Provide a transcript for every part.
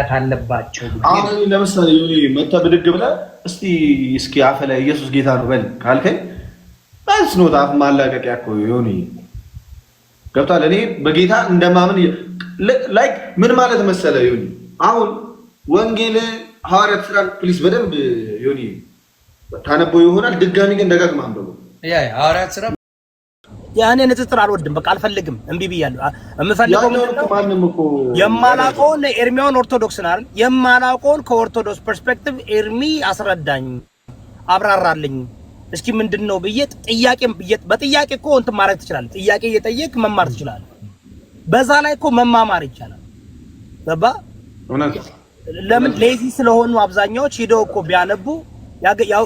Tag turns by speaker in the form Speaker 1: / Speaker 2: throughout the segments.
Speaker 1: ካለባቸው
Speaker 2: አሁን ለምሳሌ ዮኒ መታ ብድግ ብለህ እስኪ አፈ ላይ ኢየሱስ ጌታ ነው በል ካልከኝ ባስ ነው ታፍ ማላቀቂያ እኮ ዮኒ ገብቷል። እኔ በጌታ እንደማምን ላይክ ምን ማለት መሰለ ዮኒ አሁን ወንጌል ሐዋርያት ሥራ ፕሊስ በደንብ ዮኒ ታነበው ይሆናል። ድጋሚ ግን ደጋግማ አንብበው
Speaker 1: ሐዋርያት ሥራ ያኔ ንጽጽር አልወድም። በቃ አልፈልግም። እምቢ ብያለሁ። የምፈልገው
Speaker 2: ማንንም እኮ
Speaker 1: የማላውቀውን ኤርሚያውን ኦርቶዶክስ ናል የማላውቀውን ከኦርቶዶክስ ፐርስፔክቲቭ ኤርሚ አስረዳኝ፣ አብራራልኝ እስኪ ምንድነው ብዬ ጥያቄም በጥያቄ እኮ እንትን ማድረግ ትችላለህ። ጥያቄ እየጠየቅ መማር ትችላለህ። በዛ ላይ እኮ መማማር ይቻላል። ገባ? ለምን ሌዚ ስለሆኑ አብዛኛዎች ሄደው እኮ ቢያነቡ ያው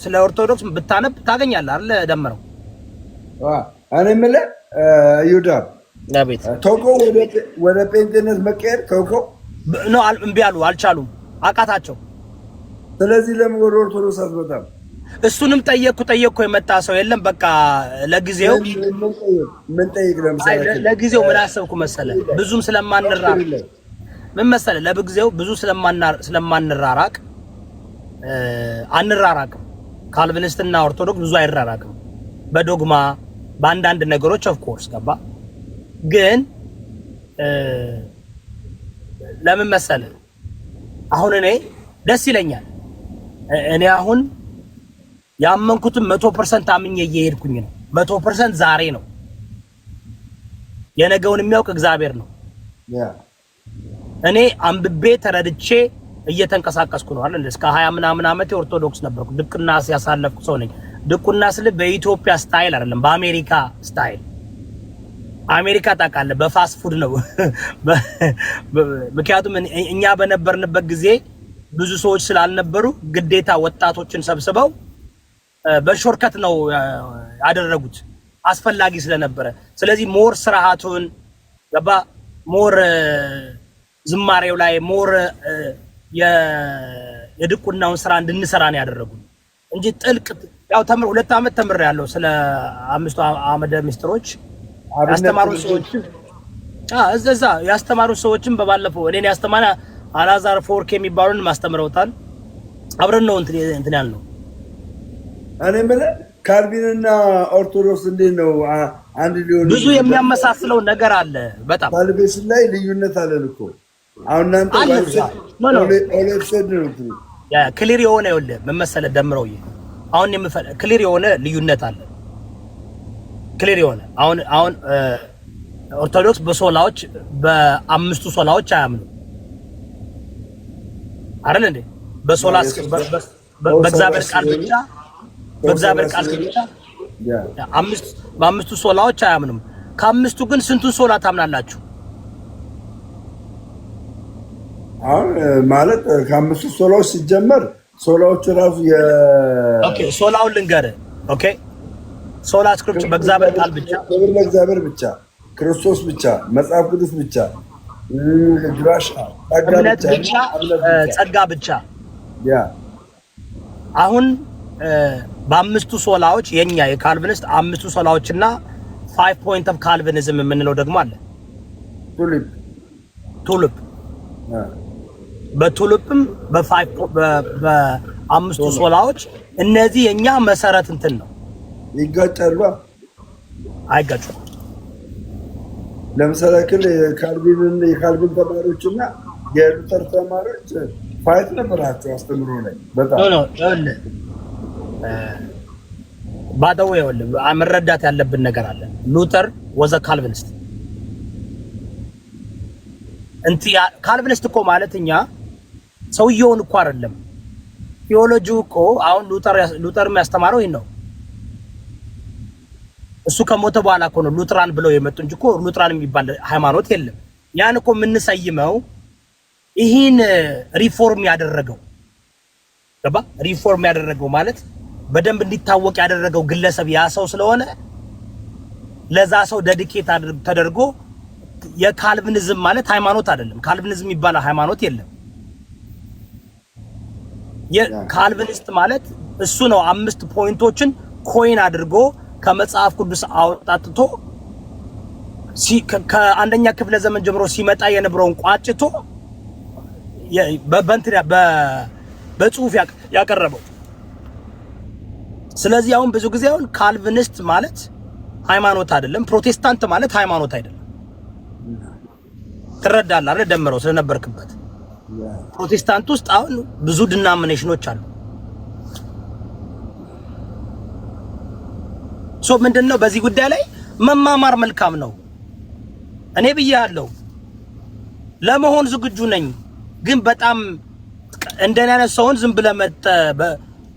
Speaker 1: ስለ ኦርቶዶክስ ብታነብ ታገኛለህ አይደል? ደምረው
Speaker 3: እኔ የምልህ ይሁዳ
Speaker 1: ዳዊት
Speaker 3: ተውኮ ወደ ጴንጤነት መቀየር ተውኮ
Speaker 1: ነው። እምቢ አሉ፣ አልቻሉም፣ አቃታቸው።
Speaker 3: ስለዚህ ለምን ወደ ኦርቶዶክስ አትመጣም?
Speaker 1: እሱንም ጠየቅኩ የመጣ ሰው የለም። በቃ ለጊዜው
Speaker 3: ምን ጠይቅ ለምሳሌ
Speaker 1: ለጊዜው ምን አሰብኩ መሰለ ብዙም ስለማንራራቅ ምን መሰለ ለጊዜው ብዙ ስለማንራራቅ አንራራቅም። ካልቪኒስትና ኦርቶዶክስ ብዙ አይራራቅም በዶግማ በአንዳንድ ነገሮች ኦፍ ኮርስ ገባ። ግን ለምን መሰለ አሁን እኔ ደስ ይለኛል። እኔ አሁን ያመንኩትን 100% አምኜ እየሄድኩኝ ነው። 100% ዛሬ ነው። የነገውን የሚያውቅ እግዚአብሔር ነው። እኔ አንብቤ ተረድቼ እየተንቀሳቀስኩ ነው አይደል? እስከ 20 ምናምን ዓመት ኦርቶዶክስ ነበርኩ። ድቁና ሲያሳለፍኩ ሰው ነኝ። ድቁና ስለ በኢትዮጵያ ስታይል አይደለም፣ በአሜሪካ ስታይል። አሜሪካ ታውቃለህ በፋስት ፉድ ነው። ምክንያቱም እኛ በነበርንበት ጊዜ ብዙ ሰዎች ስላልነበሩ ግዴታ ወጣቶችን ሰብስበው በሾርከት ነው ያደረጉት አስፈላጊ ስለነበረ። ስለዚህ ሞር ስርዓቱን ገባ ሞር ዝማሬው ላይ ሞር የድቁናውን ስራ እንድንሰራ ነው ያደረጉት እንጂ ጥልቅ ያው 2 ዓመት ተምሬያለሁ ስለ 5 አመደ ምስጢሮች ያስተማሩ ሰዎች እዛ ያስተማሩ ሰዎችም በባለፈው እኔን ያስተማና አላዛር ፎርክ የሚባሉን ማስተምረውታል። አብረን ነው እንትን ያልነው።
Speaker 3: እኔ ማለት ካልቪንና ኦርቶዶክስ እንዴት ነው አንድ ሊሆን?
Speaker 1: ብዙ የሚያመሳስለው ነገር አለ። በጣም
Speaker 3: ካልቪን ላይ ልዩነት አለን እኮ አሁን እናንተ ኦሌክሰድ ነው
Speaker 1: ያ ክሊር የሆነ ይኸውልህ ምን መሰለህ ደምረው አሁን ክሊር የሆነ ልዩነት አለ። ክሊር የሆነ አሁን ኦርቶዶክስ በሶላዎች በአምስቱ ሶላዎች አያምኑ አይደል እንዴ? በሶላስ በእግዚአብሔር ቃል ብቻ በአምስቱ ሶላዎች አያምኑም። ከአምስቱ ግን ስንቱን ሶላ ታምናላችሁ?
Speaker 3: አሁን ማለት ከአምስቱ ሶላዎች ሲጀመር ሶላዎቹ ራሱ
Speaker 1: ኦኬ ሶላውን ልንገርህ። ኦኬ ሶላ ስክሪፕቸር በእግዚአብሔር ቃል ብቻ፣
Speaker 3: ክብር ለእግዚአብሔር ብቻ፣ ክርስቶስ ብቻ፣ መጽሐፍ ቅዱስ ብቻ፣ ድራሻ
Speaker 1: እምነት ብቻ፣ ጸጋ ብቻ።
Speaker 3: ያ
Speaker 1: አሁን በአምስቱ ሶላዎች የኛ የካልቪኒስት አምስቱ ሶላዎችና 5 ፖይንት ኦፍ ካልቪኒዝም የምንለው ደግሞ አለ። ቱሊፕ በቱሊፕም በአምስቱ ሶላዎች እነዚህ የኛ መሰረት እንትን ነው።
Speaker 3: ይጋጫሉ?
Speaker 1: አይጋጩም።
Speaker 3: ለምሳሌ የካልቪን ተማሪዎችና የሉተር ተማሪዎች ፋይት ነበራቸው አስተምሮ ላይ በጣም ባደው
Speaker 1: ይኸውልህ መረዳት ያለብን ነገር አለ። ሉተር ወዘ ካልቪኒስት ካልቪኒስት እኮ ማለት እኛ ሰውየውን እኮ አይደለም ቴዎሎጂው እኮ አሁን ሉተር የሚያስተማረው ይሄን ነው። እሱ ከሞተ በኋላ እኮ ነው ሉትራን ብለው የመጡ እንጂ እኮ ሉትራን የሚባል ሃይማኖት የለም። ያን እኮ የምንሰይመው ይሄን ሪፎርም ያደረገው ገባ? ሪፎርም ያደረገው ማለት በደንብ እንዲታወቅ ያደረገው ግለሰብ ያ ሰው ስለሆነ ለዛ ሰው ዴዲኬት ተደርጎ የካልቪኒዝም ማለት ሃይማኖት አይደለም። ካልቪኒዝም የሚባል ሃይማኖት የለም። የካልቪኒስት ማለት እሱ ነው 5 ፖይንቶችን ኮይን አድርጎ ከመጽሐፍ ቅዱስ አውጣጥቶ ከአንደኛ ክፍለ ዘመን ጀምሮ ሲመጣ የነበረውን ቋጭቶ በጽሁፍ ያቀረበው። ስለዚህ አሁን ብዙ ጊዜ አሁን ካልቪኒስት ማለት ሃይማኖት አይደለም፣ ፕሮቴስታንት ማለት ሃይማኖት አይደለም። ትረዳለህ አይደል? ደምረው ስለነበርክበት ፕሮቴስታንት ውስጥ አሁን ብዙ ዲናሚኔሽኖች አሉ። ምንድነው በዚህ ጉዳይ ላይ መማማር መልካም ነው። እኔ ብያለሁ ለመሆን ዝግጁ ነኝ፣ ግን በጣም እንደኔ አይነት ሰውን ዝም ብለህ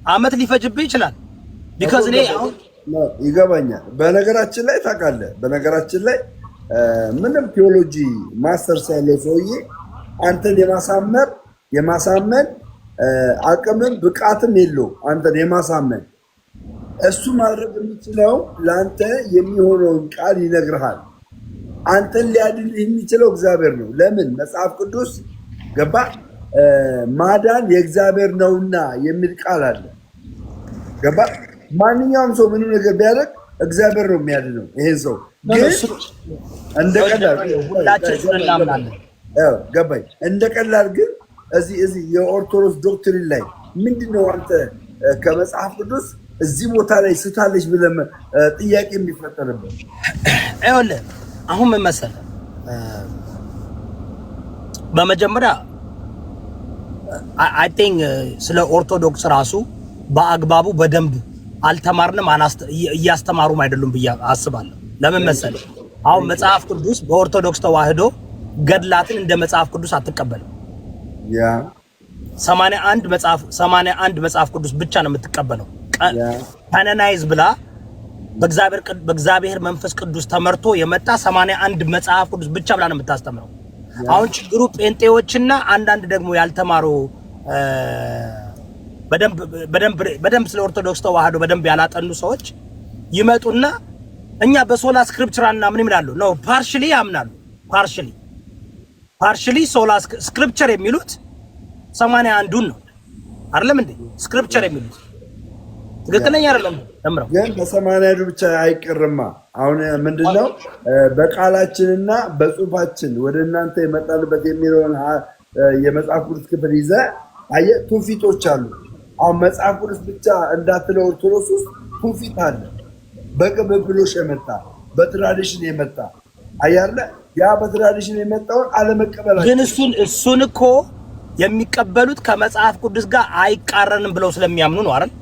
Speaker 1: አመት ሊፈጅብህ ይችላል። ቢካዝ እኔ አሁን
Speaker 3: ይገባኛል። በነገራችን ላይ ታውቃለህ፣ በነገራችን ላይ ምንም ቴዎሎጂ ማስተርስ ያለው ሰውዬ አንተን የማሳመን አቅምም ብቃትም የለውም። አንተን የማሳመን እሱ ማድረግ የሚችለው ለአንተ የሚሆነውን ቃል ይነግርሃል። አንተን ሊያድንህ የሚችለው እግዚአብሔር ነው። ለምን? መጽሐፍ ቅዱስ ገባ ማዳን የእግዚአብሔር ነውና የሚል ቃል አለ። ገባ? ማንኛውም ሰው ምንም ነገር ቢያደርግ እግዚአብሔር ነው የሚያድነው። ይሄን ሰው ግን እንደ ቀላል ገባኝ። እንደ ቀላል ግን እዚህ የኦርቶዶክስ ዶክትሪን ላይ ምንድነው አንተ ከመጽሐፍ ቅዱስ እዚህ ቦታ ላይ ስታለች ብለህ ጥያቄ የሚፈጠርበት?
Speaker 1: ይኸውልህ አሁን ምን መሰለህ፣ በመጀመሪያ አይ ቲንክ ስለ ኦርቶዶክስ ራሱ በአግባቡ በደንብ አልተማርንም፣ እያስተማሩም አይደሉም ብዬ አስባለሁ። ለምን መሰለህ፣ አሁን መጽሐፍ ቅዱስ በኦርቶዶክስ ተዋህዶ ገድላትን እንደ መጽሐፍ ቅዱስ አትቀበልም።
Speaker 3: ያ
Speaker 1: 81 መጽሐፍ ቅዱስ ብቻ ነው የምትቀበለው። ካናናይዝ ብላ በእግዚአብሔር መንፈስ ቅዱስ ተመርቶ የመጣ 81 መጽሐፍ ቅዱስ ብቻ ብላ ነው የምታስተምረው። አሁን ችግሩ ጴንጤዎችና አንዳንድ ደግሞ ያልተማሩ በደንብ ስለ ኦርቶዶክስ ተዋህዶ በደንብ ያላጠኑ ሰዎች ይመጡና እኛ በሶላ ስክሪፕቸራልና ምን ይላሉ ነው ፓርሺሊ ያምናሉ። ፓርሺሊ ሶላ ስክሪፕቸር የሚሉት 81ዱን ነው አይደለም እንዴ? ስክሪፕቸር የሚሉት ትክክለኛ አይደለም። ተምረው
Speaker 3: ግን በ81ዱ ብቻ አይቀርማ። አሁን ምንድነው በቃላችንና በጽሁፋችን ወደ እናንተ የመጣንበት የሚለውን የመጽሐፍ ቅዱስ ክፍል ይዘህ አየህ፣ ትውፊቶች አሉ። አሁን መጽሐፍ ቅዱስ ብቻ እንዳትለው ኦርቶዶክስ ውስጥ ትውፊት አለ። በቅብብሎሽ የመጣ በትራዲሽን የመጣ አያለ ያ በትራዲሽን የመጣውን አለመቀበላቸው
Speaker 1: ግን እሱን እኮ የሚቀበሉት ከመጽሐፍ ቅዱስ ጋር አይቃረንም ብለው ስለሚያምኑ ነው አይደል?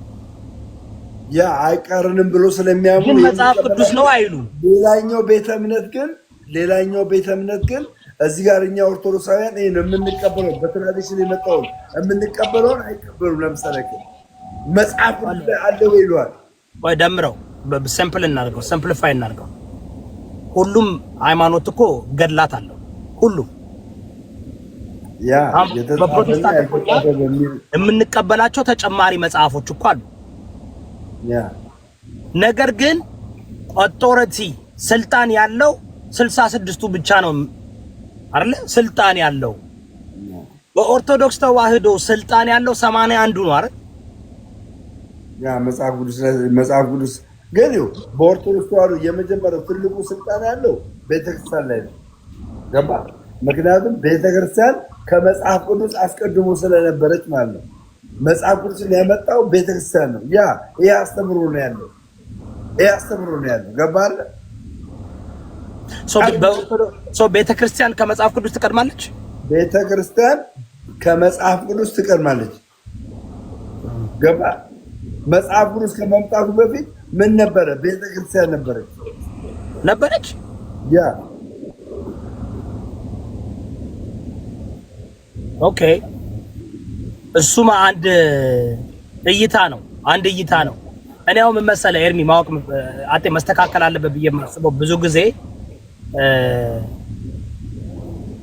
Speaker 3: ያ አይቃረንም ብሎ ስለሚያምኑ
Speaker 1: ግን መጽሐፍ ቅዱስ ነው አይሉ።
Speaker 3: ሌላኛው ቤተ እምነት ግን እዚህ ጋር እኛ ኦርቶዶክሳውያን ይሄን የምንቀበለው በትራዲሽን የመጣውን የምንቀበለውን አይቀበሉም። ለምሳሌ መጽሐፍ ቅዱስ ላይ አለ ወይ ይሏል።
Speaker 1: ወይ ደምረው ሲምፕሊፋይ እናድርገው። ሁሉም ሃይማኖት እኮ ገድላት አለው። ሁሉም
Speaker 3: ያ
Speaker 1: በፕሮቴስታንት የምንቀበላቸው ተጨማሪ መጽሐፎች እኮ አሉ።
Speaker 3: ያ
Speaker 1: ነገር ግን ኦቶሪቲ ስልጣን ያለው 66ቱ ብቻ ነው አይደል? ስልጣን ያለው በኦርቶዶክስ ተዋህዶ ስልጣን ያለው 81ዱ ነው አይደል?
Speaker 3: ያ መጽሐፍ ቅዱስ ግን በኦርቶዶክስ ተዋህዶ የመጀመሪያው ትልቁ ስልጣን ያለው ቤተክርስቲያን ላይ ነው። ገባ? ምክንያቱም ቤተክርስቲያን ከመጽሐፍ ቅዱስ አስቀድሞ ስለነበረች ማለት ነው። መጽሐፍ ቅዱስን ያመጣው ቤተክርስቲያን ነው። ይሄ አስተምሮ ነው ያለው። ገባህ?
Speaker 1: ቤተክርስቲያን ከመጽሐፍ ቅዱስ ትቀድማለች።
Speaker 3: ቤተክርስቲያን ከመጽሐፍ ቅዱስ ትቀድማለች። ገባህ? መጽሐፍ ቅዱስ ከመምጣቱ በፊት ምን ነበረ? ቤተክርስቲያን ነበረች። ያ
Speaker 1: ኦኬ። እሱማ አንድ እይታ ነው። እኔ አሁን ምን መሰለህ ኤርሚ ማወቅ መስተካከል አለበት ብዬ የማስበው ብዙ ጊዜ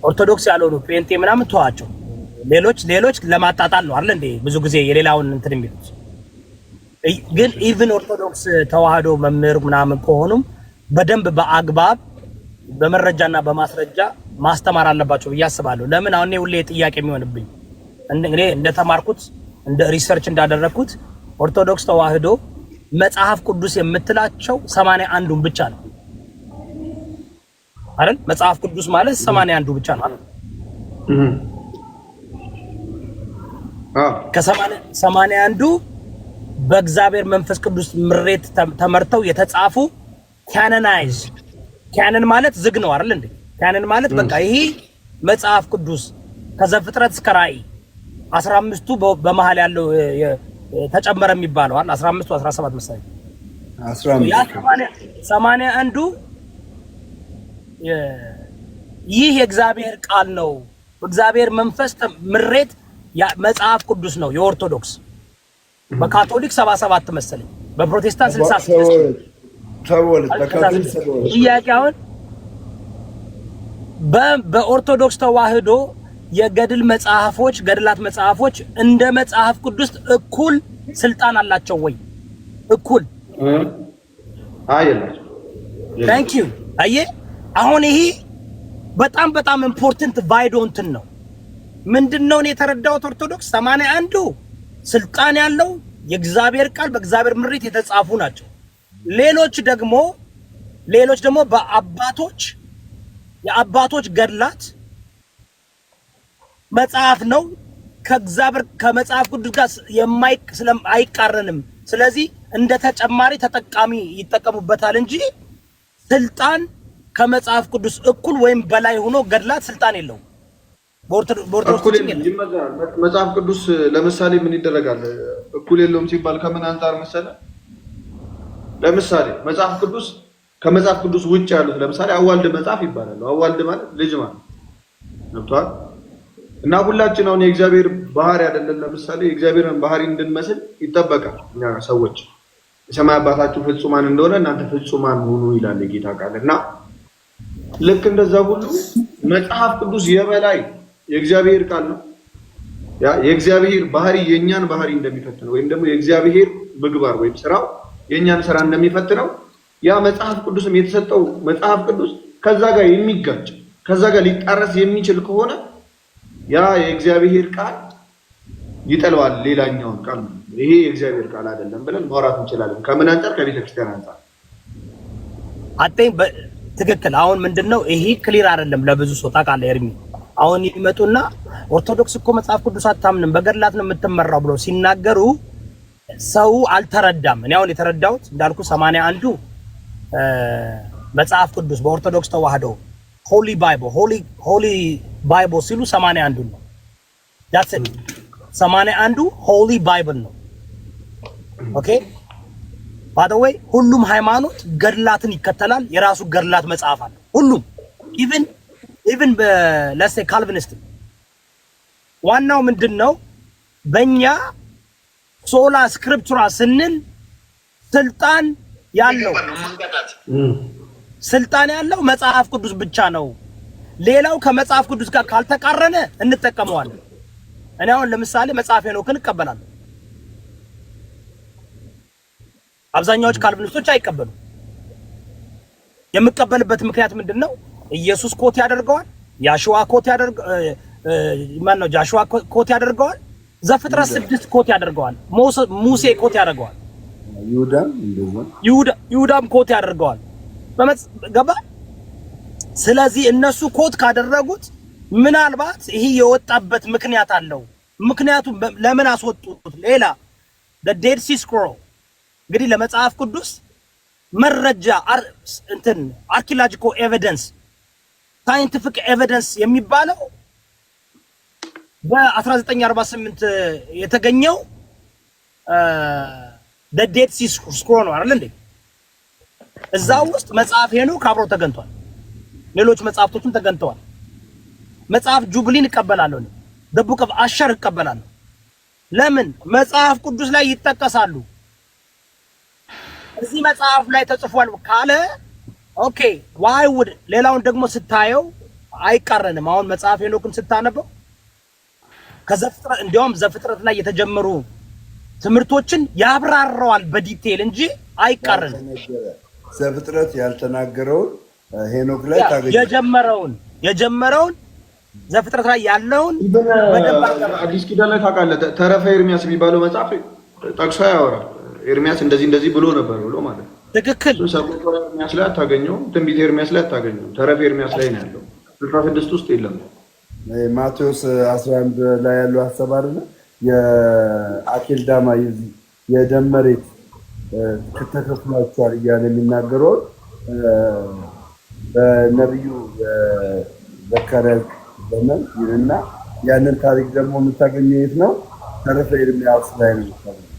Speaker 1: ኦርቶዶክስ ያልሆኑ ጴንጤ ምናምን ተዋቸው፣ ሌሎች ለማጣጣል ነው አይደል እንዴ? ብዙ ጊዜ የሌላውን እንትን የሚሉት ግን ኢቭን ኦርቶዶክስ ተዋህዶ መምህር ምናምን ከሆኑም በደንብ በአግባብ በመረጃና በማስረጃ ማስተማር አለባቸው ብዬ አስባለሁ። ለምን አሁን እኔ ሁሌ ጥያቄ የሚሆንብኝ እኔ እንደተማርኩት እንደ ሪሰርች እንዳደረኩት ኦርቶዶክስ ተዋህዶ መጽሐፍ ቅዱስ የምትላቸው 81ዱን ብቻ ነው አይደል? መጽሐፍ ቅዱስ ማለት 81ዱ ብቻ ነው አይደል? ከሰማንያ አንዱ በእግዚአብሔር መንፈስ ቅዱስ ምሬት ተመርተው የተጻፉ ካኖናይዝ ካኖን ማለት ዝግ ነው አይደል እንዴ? ካኖን ማለት በቃ ይሄ መጽሐፍ ቅዱስ ከዘፍጥረት እስከ ራእይ 15ቱ በመሃል ያለው ተጨመረ የሚባለው አይደል? 15ቱ 17 መሰለኝ 15 81ዱ ይህ የእግዚአብሔር ቃል ነው። በእግዚአብሔር መንፈስ ምሬት መጽሐፍ ቅዱስ ነው። የኦርቶዶክስ በካቶሊክ 77 መሰለኝ፣ በፕሮቴስታንት 66 ጥያቄውን በኦርቶዶክስ ተዋህዶ የገድል መጽሐፎች ገድላት መጽሐፎች እንደ መጽሐፍ ቅዱስ እኩል ስልጣን አላቸው ወይ? እኩል
Speaker 2: አይደለም።
Speaker 1: ታንክ ዩ። አየህ አሁን ይሄ በጣም በጣም ኢምፖርታንት ቫይዶ እንትን ነው። ምንድነው እኔ የተረዳሁት ኦርቶዶክስ 81ዱ ስልጣን ያለው የእግዚአብሔር ቃል በእግዚአብሔር ምሪት የተጻፉ ናቸው። ሌሎች ደግሞ የአባቶች ገድላት መጽሐፍ ነው ከእግዚአብሔር ከመጽሐፍ ቅዱስ ጋር አይቃረንም። ስለዚህ እንደ ተጨማሪ ተጠቃሚ ይጠቀሙበታል እንጂ ስልጣን ከመጽሐፍ ቅዱስ እኩል ወይም በላይ ሆኖ ገድላት ስልጣን የለውም።
Speaker 2: እኩል ይመዛል። መጽሐፍ ቅዱስ ለምሳሌ ምን ይደረጋል? እኩል የለውም ሲባል ከምን አንፃር መሰለ? ለምሳሌ መጽሐፍ ቅዱስ ከመጽሐፍ ቅዱስ ውጭ ያሉት ለምሳሌ አዋልድ መጽሐፍ ይባላል። አዋልድ ማለት ልጅ ማለት ነብቷል። እና ሁላችን አሁን የእግዚአብሔር ባህሪ አይደለም። ለምሳሌ የእግዚአብሔርን ባህሪ እንድንመስል ይጠበቃል። እኛ ሰዎች የሰማይ አባታችሁ ፍጹማን እንደሆነ እናንተ ፍጹማን ሁኑ ይላል የጌታ ቃል። እና ልክ እንደዛ ሁሉ መጽሐፍ ቅዱስ የበላይ የእግዚአብሔር ቃል ነው። ያ የእግዚአብሔር ባህሪ የኛን ባህሪ እንደሚፈትነው ወይም ደግሞ የእግዚአብሔር ምግባር ወይም ስራው የኛን ስራ እንደሚፈትነው ያ መጽሐፍ ቅዱስም የተሰጠው መጽሐፍ ቅዱስ ከዛ ጋር የሚጋጭ ከዛ ጋር ሊጣረስ የሚችል ከሆነ ያ የእግዚአብሔር ቃል ይጠለዋል ሌላኛውን ቃል። ይሄ የእግዚአብሔር ቃል አይደለም ብለን ማውራት እንችላለን። ከምን አንፃር? ከቤተ ክርስቲያን አንፃር
Speaker 1: አጥተኝ ትክክል። አሁን ምንድነው ይሄ ክሊር አይደለም ለብዙ ሰው ታውቃለህ ኤርሚ። አሁን ይመጡና ኦርቶዶክስ እኮ መጽሐፍ ቅዱስ አታምንም በገድላት ነው የምትመራው ብለው ሲናገሩ ሰው አልተረዳም። እኔ አሁን የተረዳሁት እንዳልኩ 81ዱ መጽሐፍ ቅዱስ በኦርቶዶክስ ተዋህዶ ሆሊ ባይብል ሲሉ 81ዱ ነው። that's it 81ዱ ሆሊ ባይብል ነው። ኦኬ by the way ሁሉም ሃይማኖት ገድላትን ይከተላል። የራሱ ገድላት መጽሐፍ አለ ሁሉም even let's say ካልቪኒስት። ዋናው ምንድነው በእኛ ሶላ ስክሪፕቱራ ስንል ስልጣን ያለው መጽሐፍ ቅዱስ ብቻ ነው። ሌላው ከመጽሐፍ ቅዱስ ጋር ካልተቃረነ እንጠቀመዋለን። እኔ አሁን ለምሳሌ መጽሐፍ ሄኖክን እቀበላለሁ። አብዛኛዎች ካልቪኒስቶች አይቀበሉም። የምቀበልበት ምክንያት ምንድነው? ኢየሱስ ኮት ያደርገዋል፣ ያሽዋ ኮት ያደርገዋል፣ ዘፍጥረት 6 ኮት ያደርገዋል፣ ሙሴ ኮት ያደርገዋል፣ ይሁዳም ኮት ያደርገዋል። ገባ? ስለዚህ እነሱ ኮት ካደረጉት ምናልባት ይሄ የወጣበት ምክንያት አለው። ምክንያቱም ለምን አስወጡት? ሌላ the Dead Sea Scroll እንግዲህ ለመጽሐፍ ቅዱስ መረጃ አርኪኦሎጂካል ኤቪደንስ ሳይንቲፊክ ኤቪደንስ የሚባለው በ1948 የተገኘው the Dead Sea Scroll ነው አይደል እንዴ? እዛው ውስጥ መጽሐፍ ሄኖክ አብሮ ተገኝቷል። ሌሎች መጽሐፍቶችም ተገኝተዋል። መጽሐፍ ጁብሊን እቀበላለሁ ነው። the book of Asher እቀበላለሁ። ለምን? መጽሐፍ ቅዱስ ላይ ይጠቀሳሉ። እዚህ መጽሐፍ ላይ ተጽፏል ካለ ኦኬ why would ሌላውን ደግሞ ስታየው አይቃረንም። አሁን መጽሐፍ ሄኖክን ስታነበው ከዘፍጥረት እንዲያውም ዘፍጥረት ላይ የተጀመሩ ትምህርቶችን ያብራራዋል በዲቴል እንጂ አይቃረንም።
Speaker 3: ዘፍጥረት ያልተናገረውን ሄኖክ ላይ ታገኛለህ። የጀመረውን ዘፍጥረት ላይ ያለውን
Speaker 2: አዲስ ኪዳን ላይ ታውቃለህ። ተረፈ ኤርሚያስ የሚባለው መጽሐፍ ጠቅሶ ያወራል። ኤርሚያስ እንደዚህ ብሎ ነበር ብሎ ማለት ነው።
Speaker 1: ትክክል።
Speaker 2: ሰቆቃወ ኤርሚያስ ላይ አታገኘውም። ትንቢተ ኤርሚያስ ላይ አታገኘውም። ተረፈ ኤርሚያስ ላይ ነው ያለው። 66 ውስጥ የለም።
Speaker 3: ማቴዎስ 11 ላይ ያለው ሐሳብ አይደለ? የአኬልዳማ የደም መሬት ተከፍሏቸዋል እያለ የሚናገረውን በነቢዩ ዘካርያስ ዘመን ይልና ያንን ታሪክ ደግሞ የምታገኘው የት ነው? ተረፈ ኤርምያስ ላይ ነው የምታገኘው።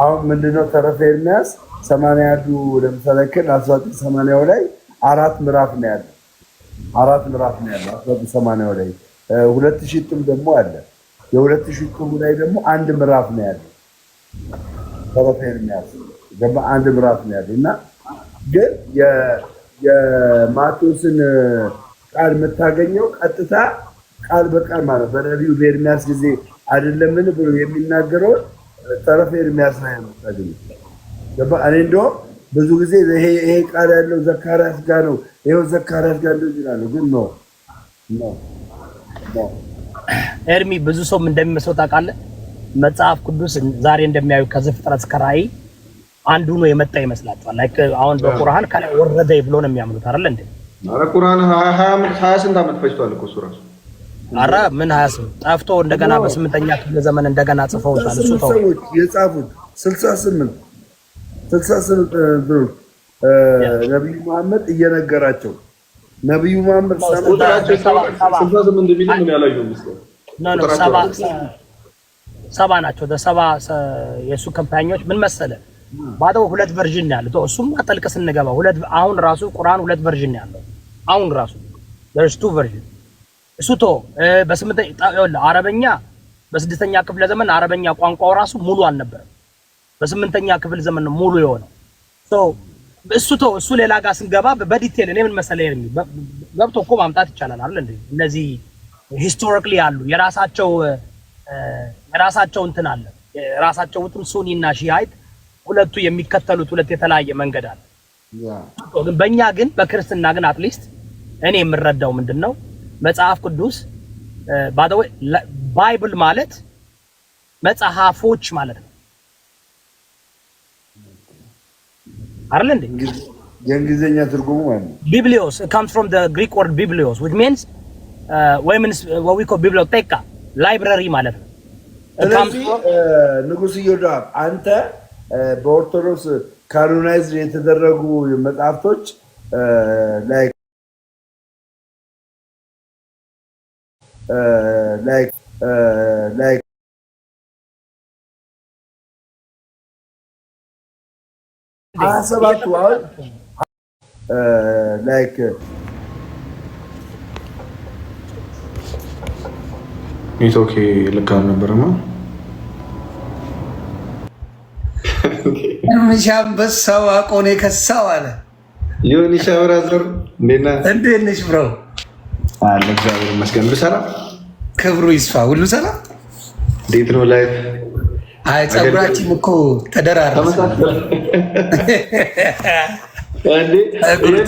Speaker 3: አሁን ምንድነው ተረፈ ኤርምያስ 81ዱ ለምሳሌ 1980 ላይ 4 ምዕራፍ ነው ያለው። 1980 ላይ 2000 ጥም ደግሞ አለ። የ2000 ጥም ላይ ደግሞ 1 ምዕራፍ ነው ያለው። ተረፈ ኤርምያስ ገባ 1 ምዕራፍ ነው ያለው እና ግን የማቴዎስን ቃል የምታገኘው ቀጥታ ቃል በቃል ማለት በነቢዩ በኤርምያስ ጊዜ አይደለምን ብሎ የሚናገረው ተረፈ ኤርምያስ ላይ ነው የምታገኘው። ገባ እኔ እንደውም ብዙ ጊዜ ይሄ ቃል ያለው ዘካርያስ ጋር ነው። ይሄው ዘካርያስ ጋር እንደዚህ ይላል፣ ግን ነው
Speaker 1: ኤርሚ ብዙ ሰው እንደሚመስለው ታውቃለህ። መጽሐፍ ቅዱስ ዛሬ እንደሚያዩ ከዘፍጥረት እስከ ራእይ አንዱ ነው የመጣ ይመስላችኋል? ላይክ አሁን በቁርአን ከላይ ወረደ ብሎ ነው የሚያምኑት አይደል እንዴ?
Speaker 2: አረ ቁርአን 20 ስንት ዓመት ፈጅቷል እኮ እሱ ራሱ።
Speaker 1: አረ ምን 28 ጠፍቶ እንደገና በ8ኛ ክፍለ ዘመን እንደገና ጽፈውታል። እሱ ተው
Speaker 3: ሰዎች የጻፉት 68 ነብዩ መሐመድ እየነገራቸው ነብዩ መሐመድ
Speaker 2: 68 ቢል ምን ያላየው ምስል
Speaker 1: ሰባ ናቸው። ሰባ የሱ ካምፓኒዎች ምን መሰለ ባዶ 2 ቨርዥን ያለው እሱም አጠልቅ ስንገባ አሁን ራሱ ቁርአን 2 ቨርዥን ያለው አሁን ራሱ there's 2 version እሱ ቶ አረበኛ በ6ኛ ክፍለ ዘመን አረበኛ ቋንቋው ራሱ ሙሉ አልነበረም። በ8ኛ ክፍለ ዘመን ነው ሙሉ የሆነው። እሱ ሌላ ጋር ስንገባ በዲቴል እኔ ምን መሰለ የሚ ገብቶ እኮ ማምጣት ይቻላል አይደል እንዴ? እነዚህ ሂስቶሪካሊ ያሉ የራሳቸው እንትን አለ የራሳቸው ሱኒና ሺዓት ሁለቱ የሚከተሉት ሁለት የተለያየ መንገድ አለ። ግን በእኛ ግን በክርስትና ግን አትሊስት እኔ የምረዳው ምንድነው መጽሐፍ ቅዱስ ባይብል ማለት መጽሐፎች ማለት ነው አይደል እንዴ?
Speaker 3: የእንግሊዘኛ ትርጉሙ ማለት ነው
Speaker 1: ቢብሊዮስ comes from the Greek word biblios which means what we call biblioteca library ማለት ነው።
Speaker 3: ንጉስ ኢዮዳብ አንተ በኦርቶዶክስ ካኖናይዝ የተደረጉ መጽሐፍቶች ላይክ አሰባቱ ላይክ
Speaker 2: ኔትወርክ ልክ አልነበረማ።
Speaker 4: አንበሳው አቆኔ ከሳው አለ
Speaker 2: ዮኒ ሻብራዘር
Speaker 4: እንዴት ነሽ ብሮ?
Speaker 2: አለ እግዚአብሔር ይመስገን። ሰላም
Speaker 4: ክብሩ ይስፋ። ሁሉ ሰላም።
Speaker 2: እንዴት ነው ላይፍ?
Speaker 4: አይ ፀጉራችን እኮ ተደራረሰ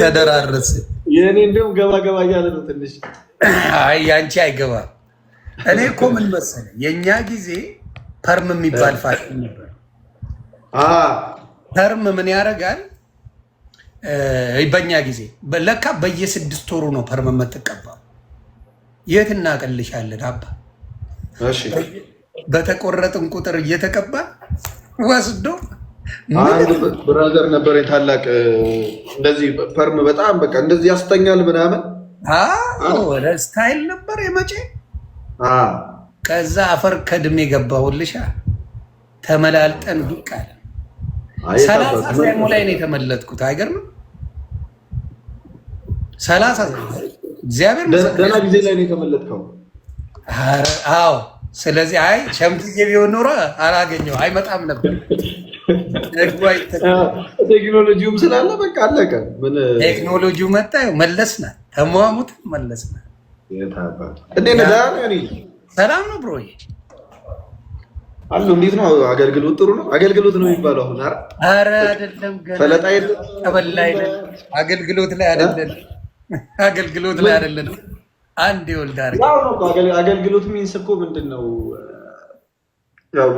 Speaker 4: ተደራረሰ።
Speaker 2: የኔ እንደውም ገባ ገባ እያለ ነው ትንሽ።
Speaker 4: አይ ያንቺ አይገባም። እኔ እኮ ምን መሰለህ የኛ ጊዜ ፐርም የሚባል ፋሽን ነበር። ፐርም ምን ያደርጋል? በእኛ ጊዜ ለካ በየ6 ወሩ ነው ፐርም የምትቀባው። የት እናቀልሻለን አባ? እሺ በተቆረጥን ቁጥር እየተቀባ ወስዶ
Speaker 2: አንድ ብራዘር ነበር ታላቅ እንደዚህ ፐርም በጣም በቃ እንደዚህ ያስተኛል ምናምን።
Speaker 4: ወደ ስታይል ነበር የመቼ ከዛ አፈር ከድሜ ገባሁልሻ ተመላልጠን ዱቃል 30 ሳይሞላኝ ነው የተመለጥኩት። አይገርምም? 30 እግዚአብሔር
Speaker 2: ደህና ጊዜ ላይ ነው የተመለጥከው።
Speaker 4: አዎ ስለዚህ አይ ሸምትዬ ቢሆን ኖሮ አላገኘው አይመጣም ነበር።
Speaker 2: ቴክኖሎጂውም ስላለ በቃ አለቀ። ምን
Speaker 4: ቴክኖሎጂው መጣ መለስና ተሟሙት መለስና
Speaker 2: የታባቱ እንዴት ነው? ዳን ያኒ
Speaker 4: ሰላም ነው ብሮዬ
Speaker 2: አሉ። እንዴት ነው አገልግሎት? ጥሩ ነው አገልግሎት ነው የሚባለው አሁን።
Speaker 4: ኧረ አይደለም ገና
Speaker 2: ፈለጣ የለም
Speaker 4: ተበላይ ነው። አገልግሎት ላይ አይደለም አገልግሎት ላይ አይደለም። አንድ ይወልዳር
Speaker 2: ያው ነው አገልግሎት ሚንስ እኮ ምንድነው? ያው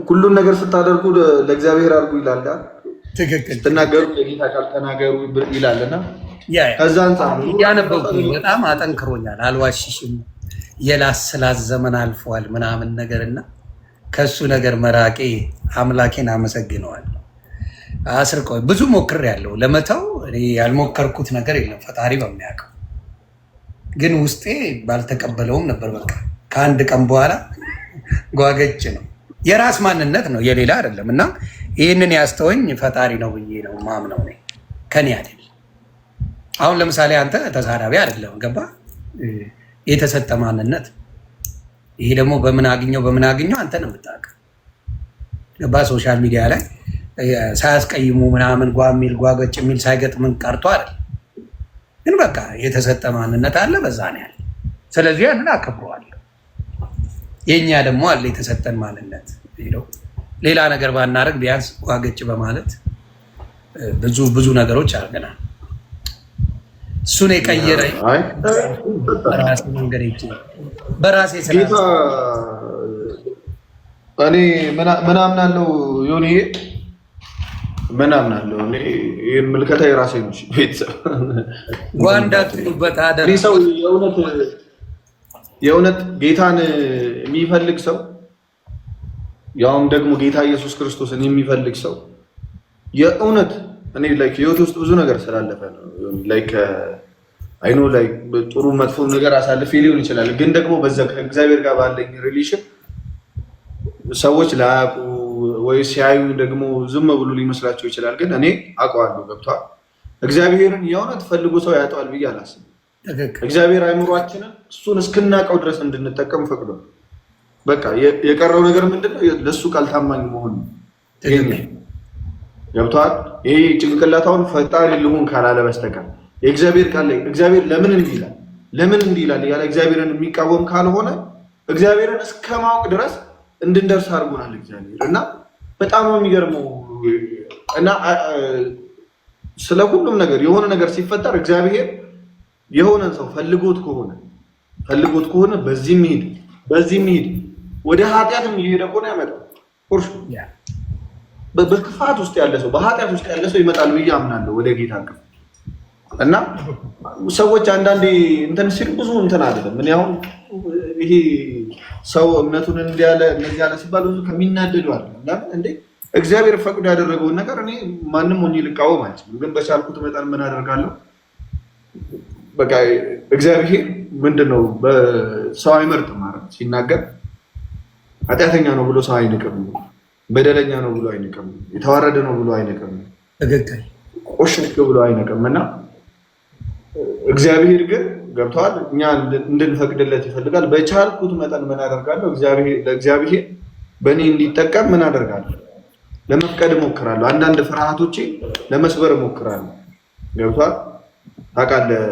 Speaker 2: ሁሉን ነገር ስታደርጉ ለእግዚአብሔር አድርጉ ይላል።
Speaker 4: ትክክል።
Speaker 2: ስትናገሩ ለጌታ ቃል ተናገሩ ይላልና
Speaker 4: ያ
Speaker 2: ከዛ አንፃር
Speaker 4: ያነበብኩ በጣም አጠንክሮኛል። አልዋሽሽም። የላስላስ ዘመን አልፏል ምናምን ነገርና ከሱ ነገር መራቄ አምላኬን አመሰግነዋለሁ። አስርቆይ ብዙ ሞክሬያለሁ ለመተው። እኔ ያልሞከርኩት ነገር የለም ፈጣሪ በሚያውቀው፣ ግን ውስጤ ባልተቀበለውም ነበር። በቃ ከአንድ ቀን በኋላ ጓገጭ ነው። የራስ ማንነት ነው የሌላ አይደለም። እና ይህንን ያስተወኝ ፈጣሪ ነው ብዬ ነው ማምነው፣ እኔ ከኔ አይደለም። አሁን ለምሳሌ አንተ ተሳዳቢ አይደለም፣ ገባ? የተሰጠ ማንነት። ይሄ ደግሞ በምን አግኘው አንተ ነው የምታውቀው፣ ገባ? ሶሻል ሚዲያ ላይ ሳያስቀይሙ ምናምን ጓገጭ የሚል ሳይገጥምን ቀርቶ አይደለም፣ ግን በቃ የተሰጠ ማንነት አለ፣ በዛ ነው ያለ። ስለዚህ ያንን አከብረዋለሁ። የኛ ደግሞ አለ የተሰጠን ማንነት። ሌላ ነገር ባናደርግ ቢያንስ ጓገጭ በማለት ብዙ ነገሮች አድርገናል። እሱን የቀየረኝ በራሴ መንገድ በራሴ
Speaker 2: ጌታ እኔ ምናምናለው ዮኒ ምናምናለው እኔ ምልከታ የራሴ ነው። ቤተሰብ
Speaker 4: ጓንዳትሉበት አደረ
Speaker 2: ሰው የእውነት ጌታን የሚፈልግ ሰው ያውም ደግሞ ጌታ ኢየሱስ ክርስቶስን የሚፈልግ ሰው የእውነት እኔ ላይክ ህይወት ውስጥ ብዙ ነገር ስላለፈ ነው ላይክ አይኖ ላይክ ጥሩ መጥፎ ነገር አሳልፌ ሊሆን ይችላል። ግን ደግሞ በዛ ከእግዚአብሔር ጋር ባለኝ ሪሌሽን ሰዎች ላያውቁ ወይ ሲያዩ ደግሞ ዝም ብሎ ሊመስላቸው ይችላል። ግን እኔ አውቀዋለሁ። ገብቷል። እግዚአብሔርን የእውነት ፈልጎ ሰው ያጠዋል ብዬ አላስብም። እግዚአብሔር አይምሯችንን እሱን እስክናውቀው ድረስ እንድንጠቀም ፈቅዶ በቃ የቀረው ነገር ምንድነው? ለሱ ቃል ታማኝ መሆን ነው። ገብቷል። ይሄ ጭንቅላታውን ፈጣሪ ልሁን ካላለ በስተቀር የእግዚአብሔር ቃል ላይ እግዚአብሔር ለምን እንዲህ ይላል ያለ እግዚአብሔርን የሚቃወም ካልሆነ እግዚአብሔርን እስከማወቅ ድረስ እንድንደርስ አድርጎናል እግዚአብሔር። እና በጣም ነው የሚገርመው። እና ስለ ሁሉም ነገር የሆነ ነገር ሲፈጠር እግዚአብሔር የሆነን ሰው ፈልጎት ከሆነ በዚህ ሄድ ወደ ኃጢአትም እየሄደ ከሆነ ያመጣል። ቁርሽ በክፋት ውስጥ ያለ ሰው በኃጢአት ውስጥ ያለ ሰው ይመጣል ብዬ አምናለሁ ወደ ጌታ ቅፍ እና ሰዎች አንዳንዴ እንትን ሲሉ ብዙ እንትን አይደለም። እኔ አሁን ይሄ ሰው እምነቱን እንደዚህ ያለ ሲባል ብዙ ከሚናደዱ አይደለም። ለምን እንዴ እግዚአብሔር ፈቅዶ ያደረገውን ነገር እኔ ማንም ሆኜ ልቃወም አልችልም። ግን በቻልኩት መጠን ምን አደርጋለሁ? በቃ እግዚአብሔር ምንድነው በሰው አይመርጥም ማለት ሲናገር ኃጢአተኛ ነው ብሎ ሰው አይንቅም፣ በደለኛ ነው ብሎ አይንቅም፣ የተዋረደ ነው ብሎ አይንቅም፣ ቆሽሽ ብሎ አይንቅም። እና እግዚአብሔር ግን ገብቷል እኛ እንድንፈቅድለት ይፈልጋል። በቻልኩት መጠን ምን አደርጋለሁ? ለእግዚአብሔር በእኔ እንዲጠቀም ምን አደርጋለሁ? ለመፍቀድ እሞክራለሁ። አንዳንድ ፍርሃቶቼ ለመስበር እሞክራለሁ። ገብቷል። ታውቃለህ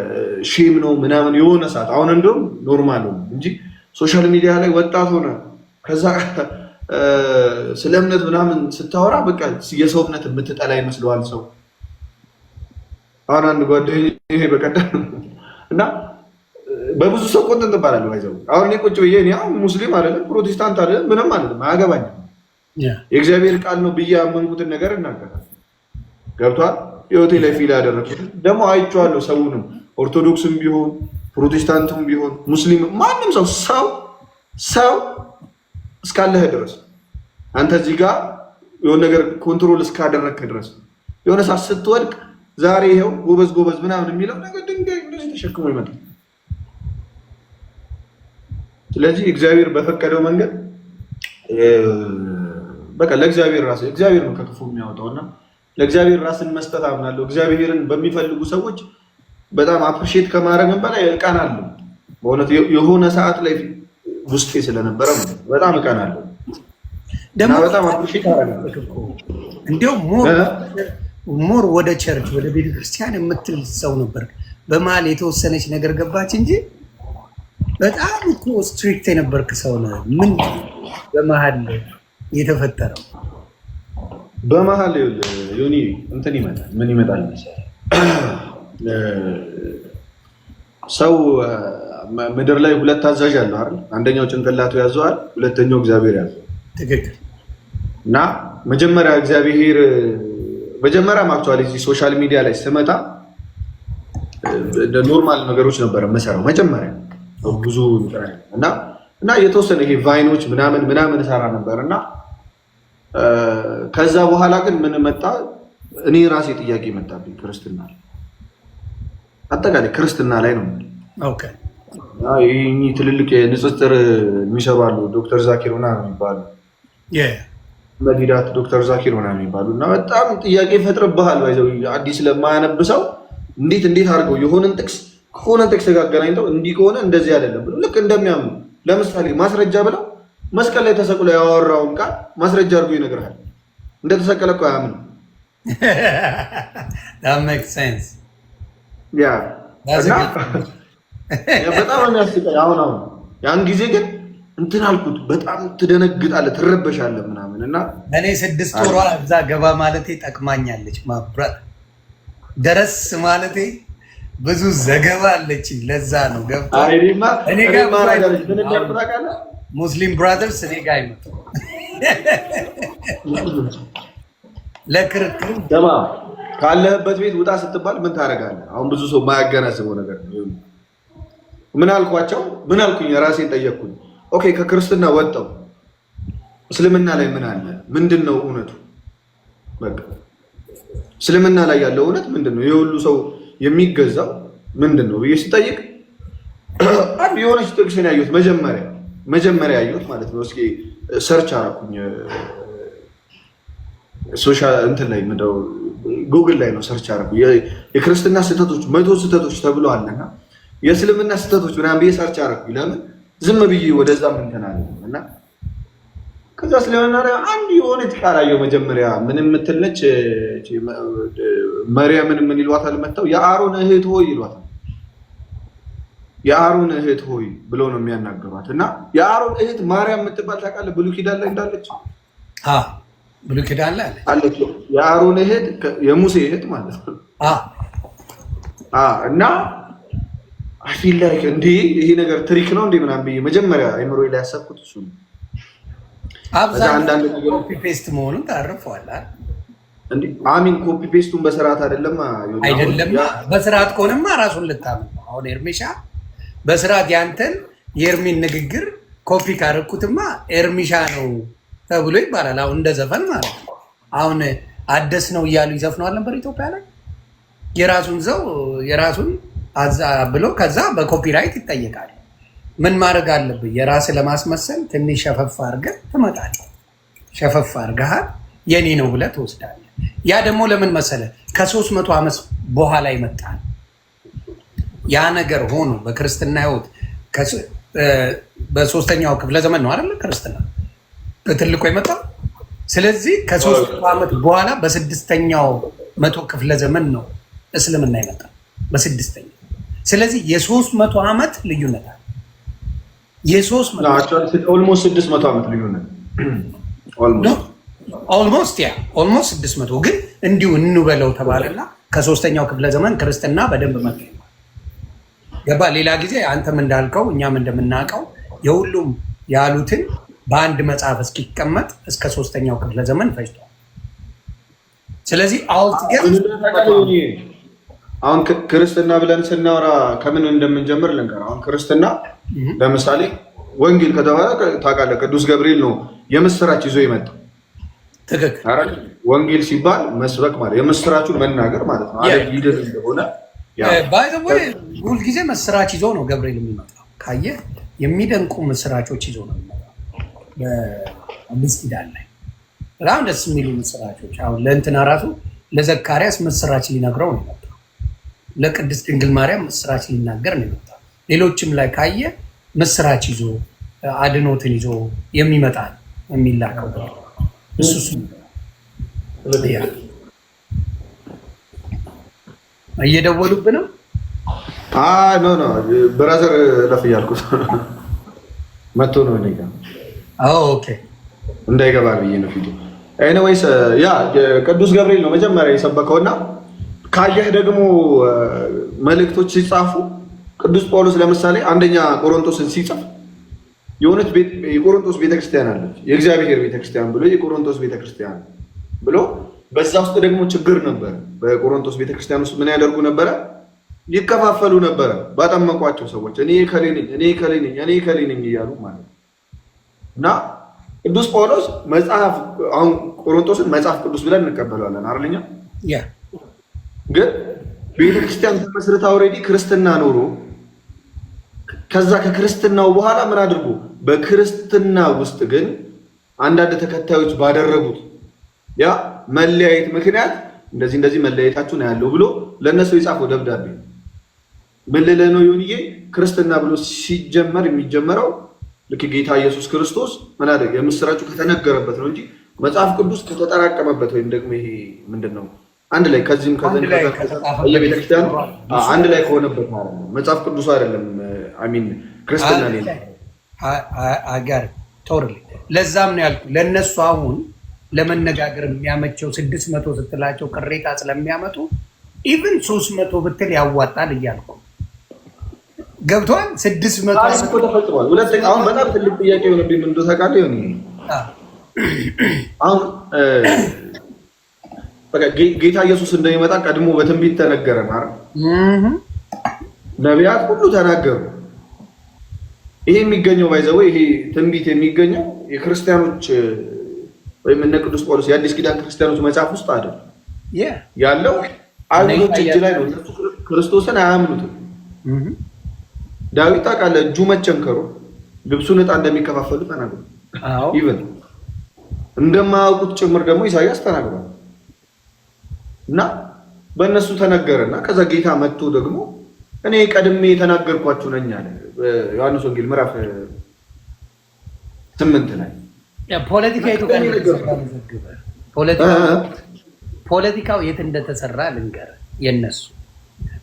Speaker 2: ሼም ነው ምናምን የሆነ ሰዓት አሁን እንደውም ኖርማል ነው እንጂ ሶሻል ሚዲያ ላይ ወጣት ሆነ ከዛ ስለ እምነት ምናምን ስታወራ በቃ የሰው እምነት የምትጠላ ይመስለዋል ሰው። አሁን አንድ ጓደኛዬ በቀደም እና በብዙ ሰው ቆንጥን ትባላለህ ባይዘው። አሁን እኔ ቁጭ ብዬ እኔ አሁን ሙስሊም አይደለም ፕሮቴስታንት አይደለም ምንም አይደለም አያገባኝም። የእግዚአብሔር ቃል ነው ብዬ ያመንኩትን ነገር እናገራለሁ። ገብቷል። ህይወቴ ላይ ፊል ያደረኩት ደግሞ አይቼዋለሁ። ሰውንም ኦርቶዶክስም ቢሆን ፕሮቴስታንትም ቢሆን ሙስሊም ማንም ሰው እስካለህ ድረስ አንተ እዚህ ጋር የሆነ ነገር ኮንትሮል እስካደረግክ ድረስ የሆነ ሰዓት ስትወድቅ ዛሬ ይኸው ጎበዝ ምናምን የሚለው ነገር ድንጋይ እንደዚህ ተሸክሞ ይመጣል። ስለዚህ እግዚአብሔር በፈቀደው መንገድ በቃ ለእግዚአብሔር እግዚአብሔር ነው ከክፉ የሚያወጣውና ለእግዚአብሔር ራስን መስጠት አምናለሁ። እግዚአብሔርን በሚፈልጉ ሰዎች በጣም አፕሪሼት ከማድረግም በላይ እቀናለሁ። በእውነት የሆነ ሰዓት ላይ ውስጤ ስለነበረ በጣም እቀናለሁ። ደግሞ በጣም አፕሪሼት አደርጋለሁ።
Speaker 4: እንዲያውም ሞር ወደ ቸርች ወደ ቤተክርስቲያን የምትል ሰው ነበር። በመሀል የተወሰነች ነገር ገባች እንጂ በጣም እኮ ስትሪክት የነበርክ ሰው ነው። ምን በመሀል የተፈጠረው?
Speaker 2: በመሀል ዮኒ እንትን ይመጣል። ምን ይመጣል ሰው ምድር ላይ ሁለት አዛዥ አለው አይደል? አንደኛው ጭንቅላቱ ያዘዋል፣ ሁለተኛው እግዚአብሔር ያዘዋል።
Speaker 4: ትክክል።
Speaker 2: እና መጀመሪያ ማክቹዋሊ እዚህ ሶሻል ሚዲያ ላይ ስመጣ ኖርማል ነገሮች ነበር የምሰራው መጀመሪያ። ብዙ እና የተወሰነ ይሄ ቫይኖች ምናምን እሰራ ነበር እና ከዛ በኋላ ግን ምን መጣ? እኔ ራሴ ጥያቄ መጣብኝ። ክርስትና አጠቃላይ ክርስትና ላይ ነው። ኦኬ ይህ ትልልቅ ንጽጽር የሚሰሩ አሉ። ዶክተር ዛኪር ምናምን የሚባሉ መዲዳት ዶክተር ዛኪር ምናምን የሚባሉ እና በጣም ጥያቄ ይፈጥርብሃል። ባይዘው አዲስ ለማያነብሰው እንዴት አድርገው የሆነን ጥቅስ ከሆነ ጥቅስ ጋር አገናኝተው እንዲህ ከሆነ እንደዚህ አይደለም ብሎ ልክ እንደሚያምኑ ለምሳሌ ማስረጃ ብለው መስቀል ላይ ተሰቅሎ ያወራውን ቃል ማስረጃ አድርጎ ይነግርሃል። እንደተሰቀለ እኮ አያምኑ።
Speaker 4: that makes sense
Speaker 2: ያ በጣም የሚያስቀኝ አሁን ያን ጊዜ ግን እንትን አልኩት። በጣም ትደነግጣለህ፣ ትረበሻለህ ምናምን እና
Speaker 4: እኔ 6 ወሯ እዛ ገባ ማለቴ ጠቅማኛለች። ማብራት ደረስ ማለቴ ብዙ ዘገባ አለች። ለዛ ነው ገብቶ እኔ ጋር ሙስሊም ብራዘርስ እኔ ጋር አይመጡ ለክርክር
Speaker 2: ደማ ካለህበት ቤት ውጣ ስትባል ምን ታደርጋለህ? አሁን ብዙ ሰው የማያገናዝበው ነገር ነው። ምን አልኳቸው? ምን አልኩኝ? ራሴን ጠየቅኩኝ። ኦኬ ከክርስትና ወጣው እስልምና ላይ ምን አለ? ምንድን ነው እውነቱ? በቃ እስልምና ላይ ያለው እውነት ምንድን ነው? የሁሉ ሰው የሚገዛው ምንድን ነው ብዬ ስጠይቅ አንድ የሆነች ጥቅስ ነው ያየሁት። መጀመሪያ ያየሁት ማለት ነው። እስኪ ሰርች አደረኩኝ ሶሻል እንትን ላይ ምንድነው ጉግል ላይ ነው ሰርች አደረኩኝ። የክርስትና ስህተቶች 100 ስህተቶች ተብሎ አለና የእስልምና ስህተቶች ምናምን ብዬ ሰርች አደረኩኝ። ለምን ዝም ብዬ ወደዛ እንትን አለ እና ከዛ ስለሆነ አንድ የሆነች ቃል አየሁ። መጀመሪያ ምን የምትል ነች? ማርያምን ምን ይሏታል? መጣው የአሮን እህት ሆይ ይሏታል። የአሮን እህት ሆይ ብለው ነው የሚያናገሯት። እና የአሮን እህት ማርያም የምትባል ታውቃለህ? ብሉይ ኪዳን ላይ እንዳለች
Speaker 4: ብሉይ ኪዳን ላይ
Speaker 2: አለች። የአሮን እህት የሙሴ እህት ማለት ነው። እና አፊል ላይ እንዴ ይሄ ነገር ትሪክ ነው እንዴ ምናምን ብዬ መጀመሪያ አይምሮዬ ላይ ያሰብኩት እሱ ነው።
Speaker 4: አብዛኛው ኮፒ ፔስት መሆኑን ታርፈዋል
Speaker 2: እንዴ? አሚን ኮፒ ፔስቱን በስርዓት አይደለም።
Speaker 4: በስርዓት ከሆነማ ራሱን ልታምን ነው። አሁን ኤርሚሻ በስርዓት ያንተን የኤርሚን ንግግር ኮፒ ካረኩትማ ኤርሚሻ ነው ተብሎ ይባላል። አሁን እንደ ዘፈን ማለት ነው። አሁን አደስ ነው እያሉ ይዘፍነዋል ነበር ኢትዮጵያ ላይ የራሱን ብሎ ከዛ በኮፒራይት ይጠየቃል። ምን ማድረግ አለብህ? የራስህ ለማስመሰል ትንሽ ሸፈፍ አድርገህ ትመጣለህ። ሸፈፍ አድርገሃል የኔ ነው ብለህ ትወስዳለህ። ያ ደግሞ ለምን መሰለህ? ከ300 ዓመት በኋላ ይመጣል ያ ነገር ሆኖ በክርስትና ህይወት በ3ኛው ክፍለ ዘመን ነው አይደል ክርስትና በትልቁ የመጣው። ስለዚህ ከ300 ዓመት በኋላ በ6ኛው መቶ ክፍለ ዘመን ነው እስልምና ይመጣል በ6ኛው። ስለዚህ የ300 ዓመት ልዩነት አለ።
Speaker 2: ኦልሞስት 600 ዓመት ልዩነት
Speaker 4: ኦልሞስት 600 ግን እንዲሁ እንበለው ተባለና ከ3ኛው ክፍለ ዘመን ክርስትና በደንብ መጣ ገባ። ሌላ ጊዜ አንተም እንዳልከው እኛም እንደምናውቀው የሁሉም ያሉትን በአንድ መጽሐፍ እስኪቀመጥ እስከ 3ኛው ክፍለ ዘመን ፈጅቷል። ስለዚህ
Speaker 2: አሁን ክርስትና ብለን ስናወራ ከምን እንደምንጀምር ልንገር። አሁን ክርስትና ለምሳሌ ወንጌል ከተባለ ታውቃለህ፣ ቅዱስ ገብርኤል ነው የምስራች ይዞ የመጣው።
Speaker 4: ትክክል።
Speaker 2: ወንጌል ሲባል መስበክ ማለት የምስራቹን መናገር ማለት ነው። አለ ሊደር እንደሆነ
Speaker 4: ሁልጊዜ ምስራች ይዞ ነው ገብርኤል የሚመጣው። ካየህ የሚደንቁ ምስራቾች ይዞ ነው የሚመጣው። በአዲስ ኪዳን ላይ በጣም ደስ የሚሉ ምስራቾች። አሁን ለእንትና ራሱ ለዘካርያስ ምስራች ሊነግረው ነው የመጣው። ለቅድስት ድንግል ማርያም ምስራች ሊናገር ነው የመጣው። ሌሎችም ላይ ካየህ ምስራች ይዞ አድኖትን ይዞ የሚመጣ የሚላከው እሱ እየደወሉብህ ነው።
Speaker 2: ኖ ብራዘር ለፍ እያልኩት መጥቶ ነው እኔ ጋር
Speaker 4: ኦኬ
Speaker 2: እንዳይገባ ብዬ ነው ፊቱ። ኤኒዌይስ ያ ቅዱስ ገብርኤል ነው መጀመሪያ የሰበከውና ካየህ ደግሞ መልእክቶች ሲጻፉ ቅዱስ ጳውሎስ ለምሳሌ አንደኛ ቆሮንቶስን ሲጽፍ የሆነች የቆሮንቶስ ቤተክርስቲያን አለች፣ የእግዚአብሔር ቤተክርስቲያን ብሎ የቆሮንቶስ ቤተክርስቲያን ብሎ በዛ ውስጥ ደግሞ ችግር ነበር። በቆሮንቶስ ቤተክርስቲያን ውስጥ ምን ያደርጉ ነበረ? ይከፋፈሉ ነበረ ባጠመቋቸው ሰዎች እኔ ከሌ ነኝ እኔ ከሌ ነኝ እኔ ከሌ ነኝ እያሉ ማለት ነው። እና ቅዱስ ጳውሎስ መጽሐፍ አሁን ቆሮንቶስን መጽሐፍ ቅዱስ ብለን እንቀበለዋለን አይደለኛ? ግን ቤተክርስቲያን ተመስርታ ኦልሬዲ ክርስትና ኖሮ ከዛ ከክርስትናው በኋላ ምን አድርጎ በክርስትና ውስጥ ግን አንዳንድ ተከታዮች ባደረጉት ያ መለያየት ምክንያት እንደዚህ እንደዚህ መለያየታችሁ ነው ያለው ብሎ ለነሱ የጻፈው ደብዳቤ ምን ልልህ ነው ዮኒዬ? ክርስትና ብሎ ሲጀመር የሚጀመረው ልክ ጌታ ኢየሱስ ክርስቶስ ምን አደረገ? የምስራቹ ከተነገረበት ነው እንጂ መጽሐፍ ቅዱስ ከተጠራቀመበት ወይም ደግሞ ይሄ ምንድነው አንድ ላይ ከዚህም ከዘን የቤተክርስቲያን አንድ ላይ ከሆነበት ማለት ነው። መጽሐፍ ቅዱስ አይደለም አሚን ክርስትና ነው
Speaker 4: አጋር ቶርሊ ለዛም ነው ያልኩ ለነሱ አሁን ለመነጋገር የሚያመቸው 600 ስትላቸው ቅሬታ ስለሚያመጡ ኢቭን 300 ብትል ያዋጣል እያልኩ ገብቷል። 600
Speaker 2: ተፈጽሟል። ሁለተኛ አሁን በጣም ትልቅ ጥያቄ የሆነብኝ ምን እንደው ታውቃለህ ይሁን አሁን በቃ ጌታ ኢየሱስ እንደሚመጣ ቀድሞ በትንቢት ተነገረ ማለት ነቢያት ሁሉ ተናገሩ። ይሄ የሚገኘው ባይዘው ይሄ ትንቢት የሚገኘው የክርስቲያኖች ወይም እነ ቅዱስ ጳውሎስ የአዲስ ኪዳን ክርስቲያኖች መጽሐፍ ውስጥ አይደል ያለው አይሁዶች እጅ ላይ ነው። እነሱ ክርስቶስን አያምኑትም። ዳዊት ታውቃለህ እጁ መቸንከሩ ልብሱን ዕጣ እንደሚከፋፈሉ ተናግሯል። ኢቭን እንደማያውቁት ጭምር ደግሞ ኢሳያስ ተናግሯል። እና በእነሱ ተነገረና ከዛ ጌታ መጥቶ ደግሞ እኔ ቀድሜ የተናገርኳችሁ ነኝ አለ ዮሐንስ ወንጌል ምዕራፍ 8 ላይ
Speaker 4: ፖለቲካው የት እንደተሰራ ልንገር። የነሱ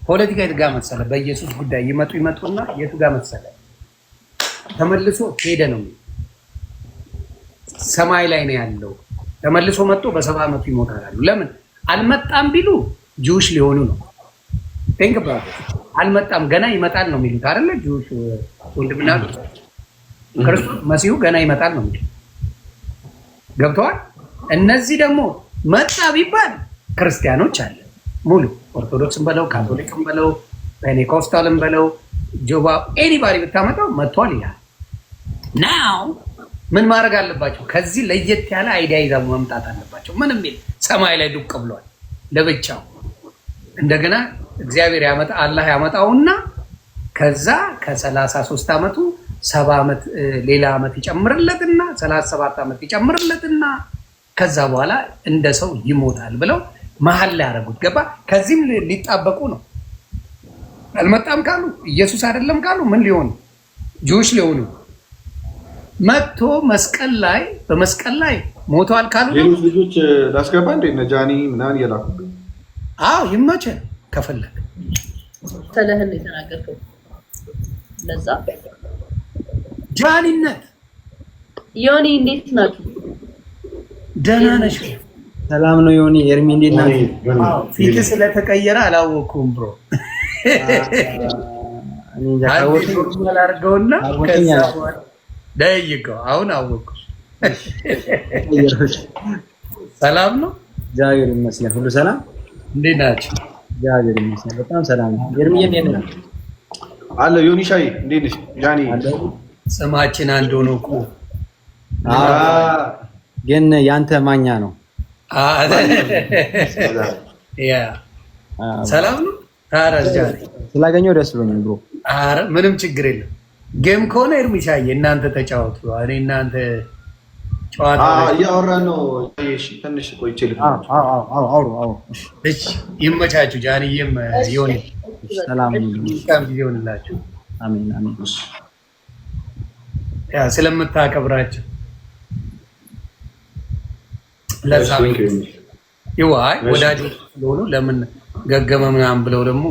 Speaker 4: ፖለቲካ የት ጋር መሰለ? በኢየሱስ ጉዳይ ይመጡና የቱ ጋር መሰለ? ተመልሶ ሄደ ነው ሰማይ ላይ ነው ያለው። ተመልሶ መጥቶ በ70 ዓመቱ ይሞታል አሉ። ለምን አልመጣም ቢሉ ጁሽ ሊሆኑ ነው። ቴንክ ባክ አልመጣም ገና ይመጣል ነው የሚሉት አይደለ? ጁሽ ወንድምና ክርስቶስ መሲሁ ገና ይመጣል ነው የሚሉት። ገብተዋል። እነዚህ ደግሞ መጣ ቢባል ክርስቲያኖች አለ ሙሉ ኦርቶዶክስን በለው ካቶሊክን በለው ፔንቴኮስታልን በለው ጆባ ኤኒባዲ ብታመጣው መጥቷል ይላል። ናው ምን ማድረግ አለባቸው? ከዚህ ለየት ያለ አይዲያ ይዘው መምጣት አለባቸው። ምን የሚል ሰማይ ላይ ዱቅ ብሏል ለብቻው። እንደገና እግዚአብሔር ያመጣ አላህ ያመጣውና ከዛ ከ33 ዓመቱ 70 ዓመት ሌላ ዓመት ይጨምርለትና 37 ዓመት ይጨምርለትና ከዛ በኋላ እንደ ሰው ይሞታል ብለው መሀል ላይ ያደረጉት ገባ። ከዚህም ሊጣበቁ ነው። አልመጣም ካሉ ኢየሱስ አይደለም ካሉ ምን ሊሆኑ ጁሽ ሊሆኑ መጥቶ መስቀል ላይ በመስቀል ላይ ሞቷል ካሉ
Speaker 2: ሌሎች ልጆች ላስገባ እንደ ነጃኒ ምናምን እየላኩብኝ።
Speaker 4: አዎ ይመቸህ ከፈለግ
Speaker 5: ተለህን የተናገርከው ለዛ
Speaker 4: ጃኒነት
Speaker 5: ዮኒ እንዴት ናችሁ?
Speaker 4: ደህና ነሽ?
Speaker 6: ሰላም ነው ዮኒ። ኤርሚ እንዴት ናችሁ?
Speaker 4: ፊት ስለተቀየረ አላወኩም ብሮ
Speaker 6: እኔ ያካወቱ
Speaker 4: አላርገውና ከዛ ደይቀው አሁን አወኩ። ሰላም ነው?
Speaker 6: እግዚአብሔር ይመስገን ሁሉ ሰላም።
Speaker 4: እንዴት ናችሁ?
Speaker 6: እግዚአብሔር ይመስገን በጣም ሰላም ነው። ኤርሚ እንዴት ነህ?
Speaker 2: አለ ዮኒ ሻይ እንዴት ነሽ? ጃኒ
Speaker 4: ስማችን አንድ ሆኖ እኮ
Speaker 6: ግን ያንተ ማኛ ነው።
Speaker 4: ያ ሰላም ነው። ታረጃሪ
Speaker 6: ስላገኘው ደስ ብሎኛል ብሮ።
Speaker 4: አረ ምንም ችግር የለም። ጌም ከሆነ ኤርሚሻዬ እናንተ ተጫወቱ። እኔ እናንተ ጨዋታ
Speaker 2: እያወራን ነው። እሺ ትንሽ ቆይቼ ልክ
Speaker 4: እሺ ይመቻችሁ። ጃንዬም ዮኒ
Speaker 6: ሰላም
Speaker 4: ጊዜ ይሆንላችሁ።
Speaker 6: አሜን አሜን።
Speaker 4: ያ ስለምታከብራችሁ ለዛ ይዋይ ወዳጅ ስለሆኑ ለምን ገገመ ምናምን ብለው ደግሞ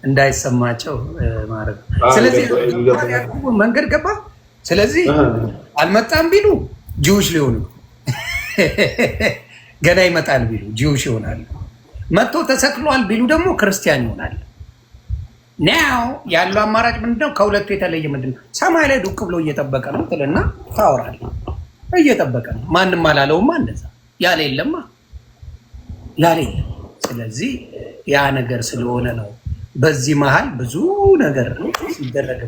Speaker 4: እንዳይሰማቸው ማድረግ። ስለዚህ መንገድ ገባ። ስለዚህ አልመጣም ቢሉ ጂውሽ ሊሆኑ ገና ይመጣል ቢሉ ጂውሽ ይሆናል። መጥቶ ተሰቅሏል ቢሉ ደግሞ ክርስቲያን ይሆናል። ናው ያለው አማራጭ ምንድነው? ከሁለቱ የተለየ ምንድነው? ሰማይ ላይ ዱቅ ብሎ እየጠበቀ ነው ትልና ታወራለህ። እየጠበቀ ነው። ማንም አላለውማ እንደዛ ያለ የለማ ያለ የለም። ስለዚህ ያ ነገር ስለሆነ ነው በዚህ መሀል ብዙ ነገር ሲደረግ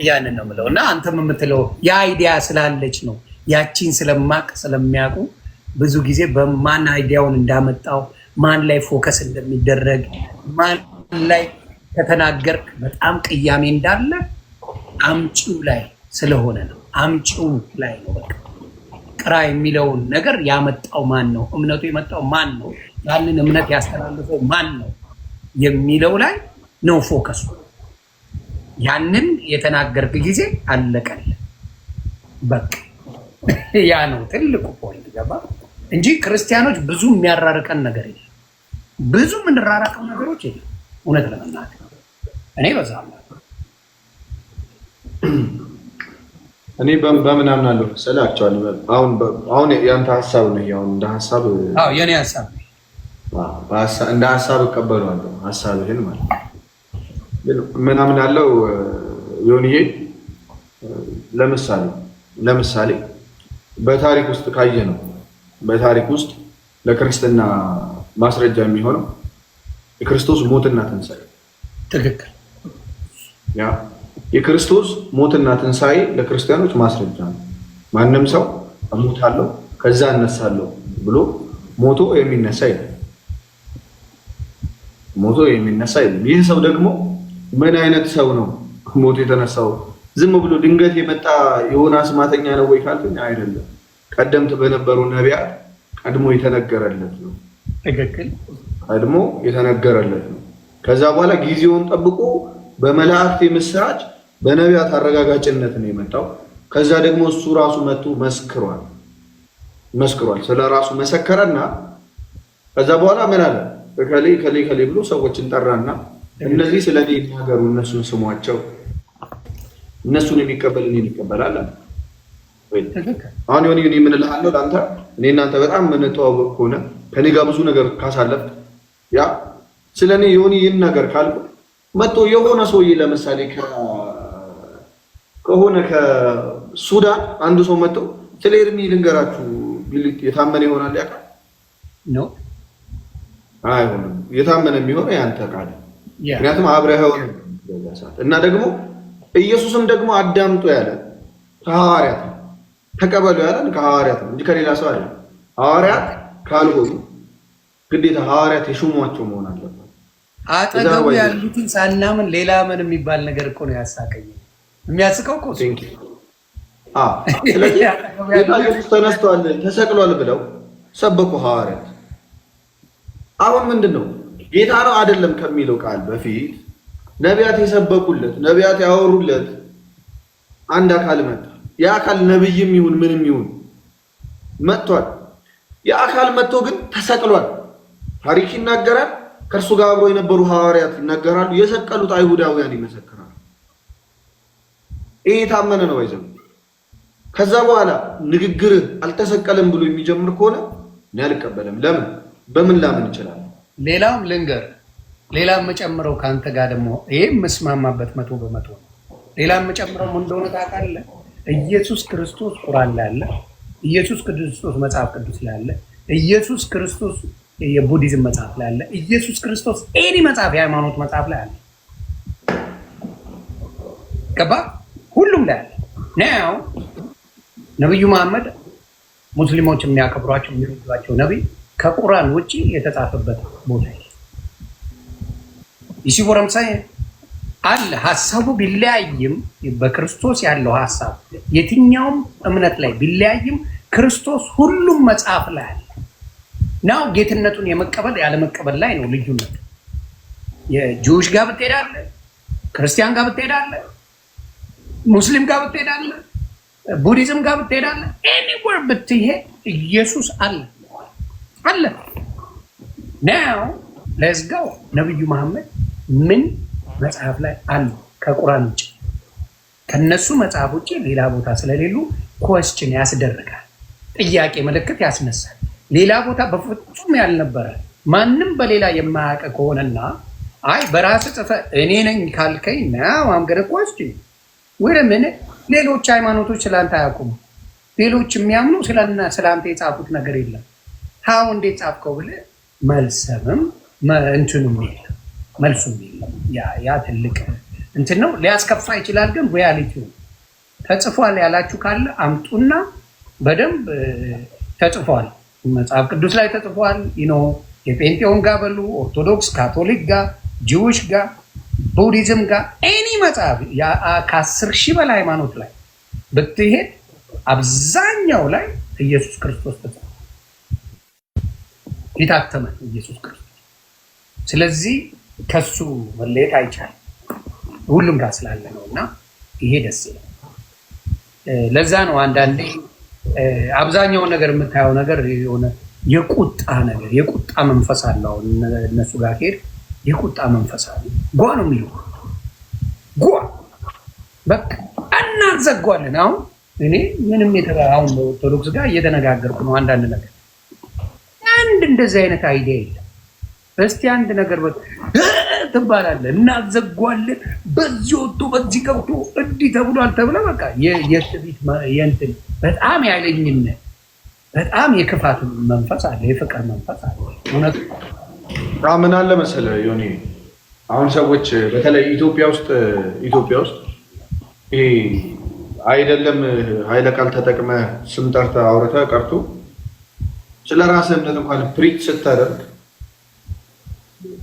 Speaker 4: ያንን ነው የምለው። እና አንተም የምትለው የአይዲያ ስላለች ነው። ያቺን ስለሚያውቁ ብዙ ጊዜ በማን አይዲያውን እንዳመጣው ማን ላይ ፎከስ እንደሚደረግ ማን ላይ ከተናገርክ በጣም ቅያሜ እንዳለ አምጪው ላይ ስለሆነ ነው። አምጪው ላይ ነው። በቃ ቅራ የሚለውን ነገር ያመጣው ማን ነው? እምነቱ የመጣው ማን ነው? ያንን እምነት ያስተላልፈው ማን ነው የሚለው ላይ ነው ፎከሱ። ያንን የተናገርክ ጊዜ አለቀል። በቃ ያ ነው ትልቁ ፖይንት። ገባ እንጂ ክርስቲያኖች ብዙ የሚያራርቀን ነገር የለም። ብዙ የምንራራቀው ነገሮች የለም። እውነት ለመናገር እኔ በዛ
Speaker 2: እኔ በምን አምናለሁ መሰለህ? አሁን ያንተ ሀሳብ ነው። አሁን እንደ ሀሳብ
Speaker 4: የኔ ሀሳብ
Speaker 2: እንደ ሀሳብ እቀበለዋለሁ። ሀሳብህን ማለት ምን አምናለሁ ዮኒዬ፣ ለምሳሌ በታሪክ ውስጥ ካየህ ነው በታሪክ ውስጥ ለክርስትና ማስረጃ የሚሆነው የክርስቶስ ሞትና ትንሣኤ።
Speaker 4: ትክክል።
Speaker 2: ያ የክርስቶስ ሞትና ትንሣኤ ለክርስቲያኖች ማስረጃ ነው። ማንም ሰው እሞታለሁ ከዛ እነሳለሁ ብሎ ሞቶ የሚነሳ የለም። ይህ ሰው ደግሞ ምን አይነት ሰው ነው ሞቶ የተነሳው? ዝም ብሎ ድንገት የመጣ የሆነ አስማተኛ ነው ወይ ካልኩኝ አይደለም። ቀደምት በነበሩ ነቢያት ቀድሞ የተነገረለት ነው።
Speaker 4: ትክክል።
Speaker 2: ቀድሞ የተነገረለት ነው። ከዛ በኋላ ጊዜውን ጠብቆ በመላእክት የምስራች በነቢያት አረጋጋጭነት ነው የመጣው። ከዛ ደግሞ እሱ ራሱ መጥቶ መስክሯል። ስለ ራሱ መሰከረና ከዛ በኋላ ምን አለ? ከሌ ብሎ ሰዎችን ጠራና እነዚህ ስለ እኔ ይናገሩ፣ እነሱን ስሟቸው፣ እነሱን የሚቀበል እኔን ይቀበላል አለ። አሁን ዮኒ ምን እልሃለሁ ለአንተ፣ እኔ እናንተ በጣም የምንተዋወቅ ከሆነ ከኔ ጋር ብዙ ነገር ካሳለፍ ያ ስለ እኔ ዮኒ ይናገር ካልኩ መጥቶ የሆነ ሰውዬ ለምሳሌ ከሆነ ከሱዳን አንዱ ሰው መጥቶ ስለ ኤርሚ ልንገራችሁ ቢልት የታመነ ይሆናል ያውቃል
Speaker 4: ነው?
Speaker 2: አይሆንም። የታመነ የሚሆነው ያንተ ቃል፣ ምክንያቱም አብረኸው እና ደግሞ ኢየሱስም ደግሞ አዳምጦ ያለ ከሐዋርያት ተቀበሉ ያለን ከሐዋርያት እንጂ ከሌላ ሰው አይደለም። ሐዋርያት ካልሆኑ ግዴታ ሐዋርያት የሹሟቸው መሆን አለበት።
Speaker 4: አጠገቡ ያሉትን ሳናምን ሌላ ምን የሚባል ነገር እኮ ነው ያሳቀኝ። የሚያስቀው እኮ
Speaker 2: ስለዚህ ጌታ ኢየሱስ ተነስቷል ተሰቅሏል ብለው ሰበኩ ሐዋርያት። አሁን ምንድነው ጌታ ነው አይደለም ከሚለው ቃል በፊት ነቢያት የሰበኩለት ነቢያት ያወሩለት አንድ አካል መጣ። ያ አካል ነብይም ይሁን ምንም ይሁን መጥቷል። ያ አካል መጥቶ ግን ተሰቅሏል። ታሪክ ይናገራል። ከእርሱ ጋር አብሮ የነበሩ ሐዋርያት ይናገራሉ። የሰቀሉት አይሁዳውያን ይመሰክራሉ። ይሄ የታመነ ነው አይዘም። ከዛ በኋላ ንግግር አልተሰቀለም ብሎ የሚጀምር ከሆነ እኔ አልቀበልም። ለምን በምን ላምን ይችላል?
Speaker 4: ሌላም ልንገር፣ ሌላም መጨምረው ከአንተ ጋር ደግሞ ይሄ መስማማበት 100% ነው። ሌላም መጨምረው እንደሆነ ታውቃለህ። ኢየሱስ ክርስቶስ ቁርአን ላይ አለ። ኢየሱስ ክርስቶስ መጽሐፍ ቅዱስ ላይ አለ። ኢየሱስ ክርስቶስ የቡዲዝም መጽሐፍ ላይ አለ። ኢየሱስ ክርስቶስ ኤኒ መጽሐፍ የሃይማኖት መጽሐፍ ላይ አለ። ገባ? ሁሉም ላይ አለ። ናው ነብዩ መሐመድ ሙስሊሞች የሚያከብሯቸው የሚወዷቸው ነብይ ከቁርአን ውጪ የተጻፈበት ቦታ ይሲወረምሳይ አለ። ሐሳቡ ቢለያይም በክርስቶስ ያለው ሐሳብ የትኛውም እምነት ላይ ቢለያይም ክርስቶስ ሁሉም መጽሐፍ ላይ አለ። ናው ጌትነቱን የመቀበል ያለመቀበል ላይ ነው ልዩነት። የጁሽ ጋር ብትሄዳለህ፣ ክርስቲያን ጋር ብትሄዳለህ፣ ሙስሊም ጋር ብትሄዳለህ፣ ቡዲዝም ጋር ብትሄዳለህ፣ ኤኒዌር ብትሄድ ኢየሱስ አለ። ናው ሌትስ ጎ። ነብዩ መሐመድ ምን መጽሐፍ ላይ አሉ ከቁርአን ውጭ? ከነሱ መጽሐፍ ውጭ ሌላ ቦታ ስለሌሉ ኮስችን ያስደርጋል፣ ጥያቄ ምልክት ያስነሳል። ሌላ ቦታ በፍጹም ያልነበረ ማንም በሌላ የማያውቅ ከሆነና አይ በራስ ጽፈ እኔ ነኝ ካልከኝ ነው አምገረ ኮስችን ወደ ምን ሌሎች ሃይማኖቶች ስላንተ አያውቁም። ሌሎች የሚያምኑ ስላንተ የጻፉት ነገር የለም። ሃው እንዴት ጻፍከው ብለህ መልሰምም እንትኑም የለም መልሱም የለም። ያ ትልቅ እንትን ነው። ሊያስከፋ ይችላል፣ ግን ሪያሊቲው ተጽፏል ያላችሁ ካለ አምጡና በደንብ ተጽፏል። መጽሐፍ ቅዱስ ላይ ተጽፏል። የጴንጤውን ጋር በሉ ኦርቶዶክስ፣ ካቶሊክ ጋር፣ ጂዊሽ ጋር፣ ቡዲዝም ጋር ኤኒ መጽሐፍ ከ10,000 በላይ ሃይማኖት ላይ ብትሄድ አብዛኛው ላይ ኢየሱስ ክርስቶስ ተጽፏል። የታተመ ኢየሱስ ክርስቶስ። ስለዚህ ከሱ መለየት አይቻልም፣ ሁሉም ጋር ስላለ ነው። እና ይሄ ደስ ይላል። ለዛ ነው አንዳንዴ አብዛኛውን ነገር የምታየው ነገር የሆነ የቁጣ ነገር የቁጣ መንፈስ አለው። እነሱ ጋር ሄድ የቁጣ መንፈስ አለ። ጓ ነው የሚለው ጓ በቃ እናዘጓለን። አሁን እኔ ምንም አሁን ኦርቶዶክስ ጋር እየተነጋገርኩ ነው አንዳንድ ነገር አንድ እንደዚህ አይነት አይዲያ የለም። እስቲ አንድ ነገር ትባላለህ እናዘጓለን። በዚህ ወጥቶ በዚህ ገብቶ እንዲህ ተብሏል ተብለ በቃ የትቢት የእንትን በጣም ያለኝነት በጣም የክፋት መንፈስ አለ፣ የፍቅር መንፈስ አለ። እውነት
Speaker 2: ምን አለ መሰለህ ዮኒ፣ አሁን ሰዎች በተለይ ኢትዮጵያ ውስጥ ይሄ አይደለም ኃይለ ቃል ተጠቅመህ ስም ጠርተህ አውርተህ ቀርቶ ስለ ራስህ እምነት እንኳን ፕሪች ስታደርግ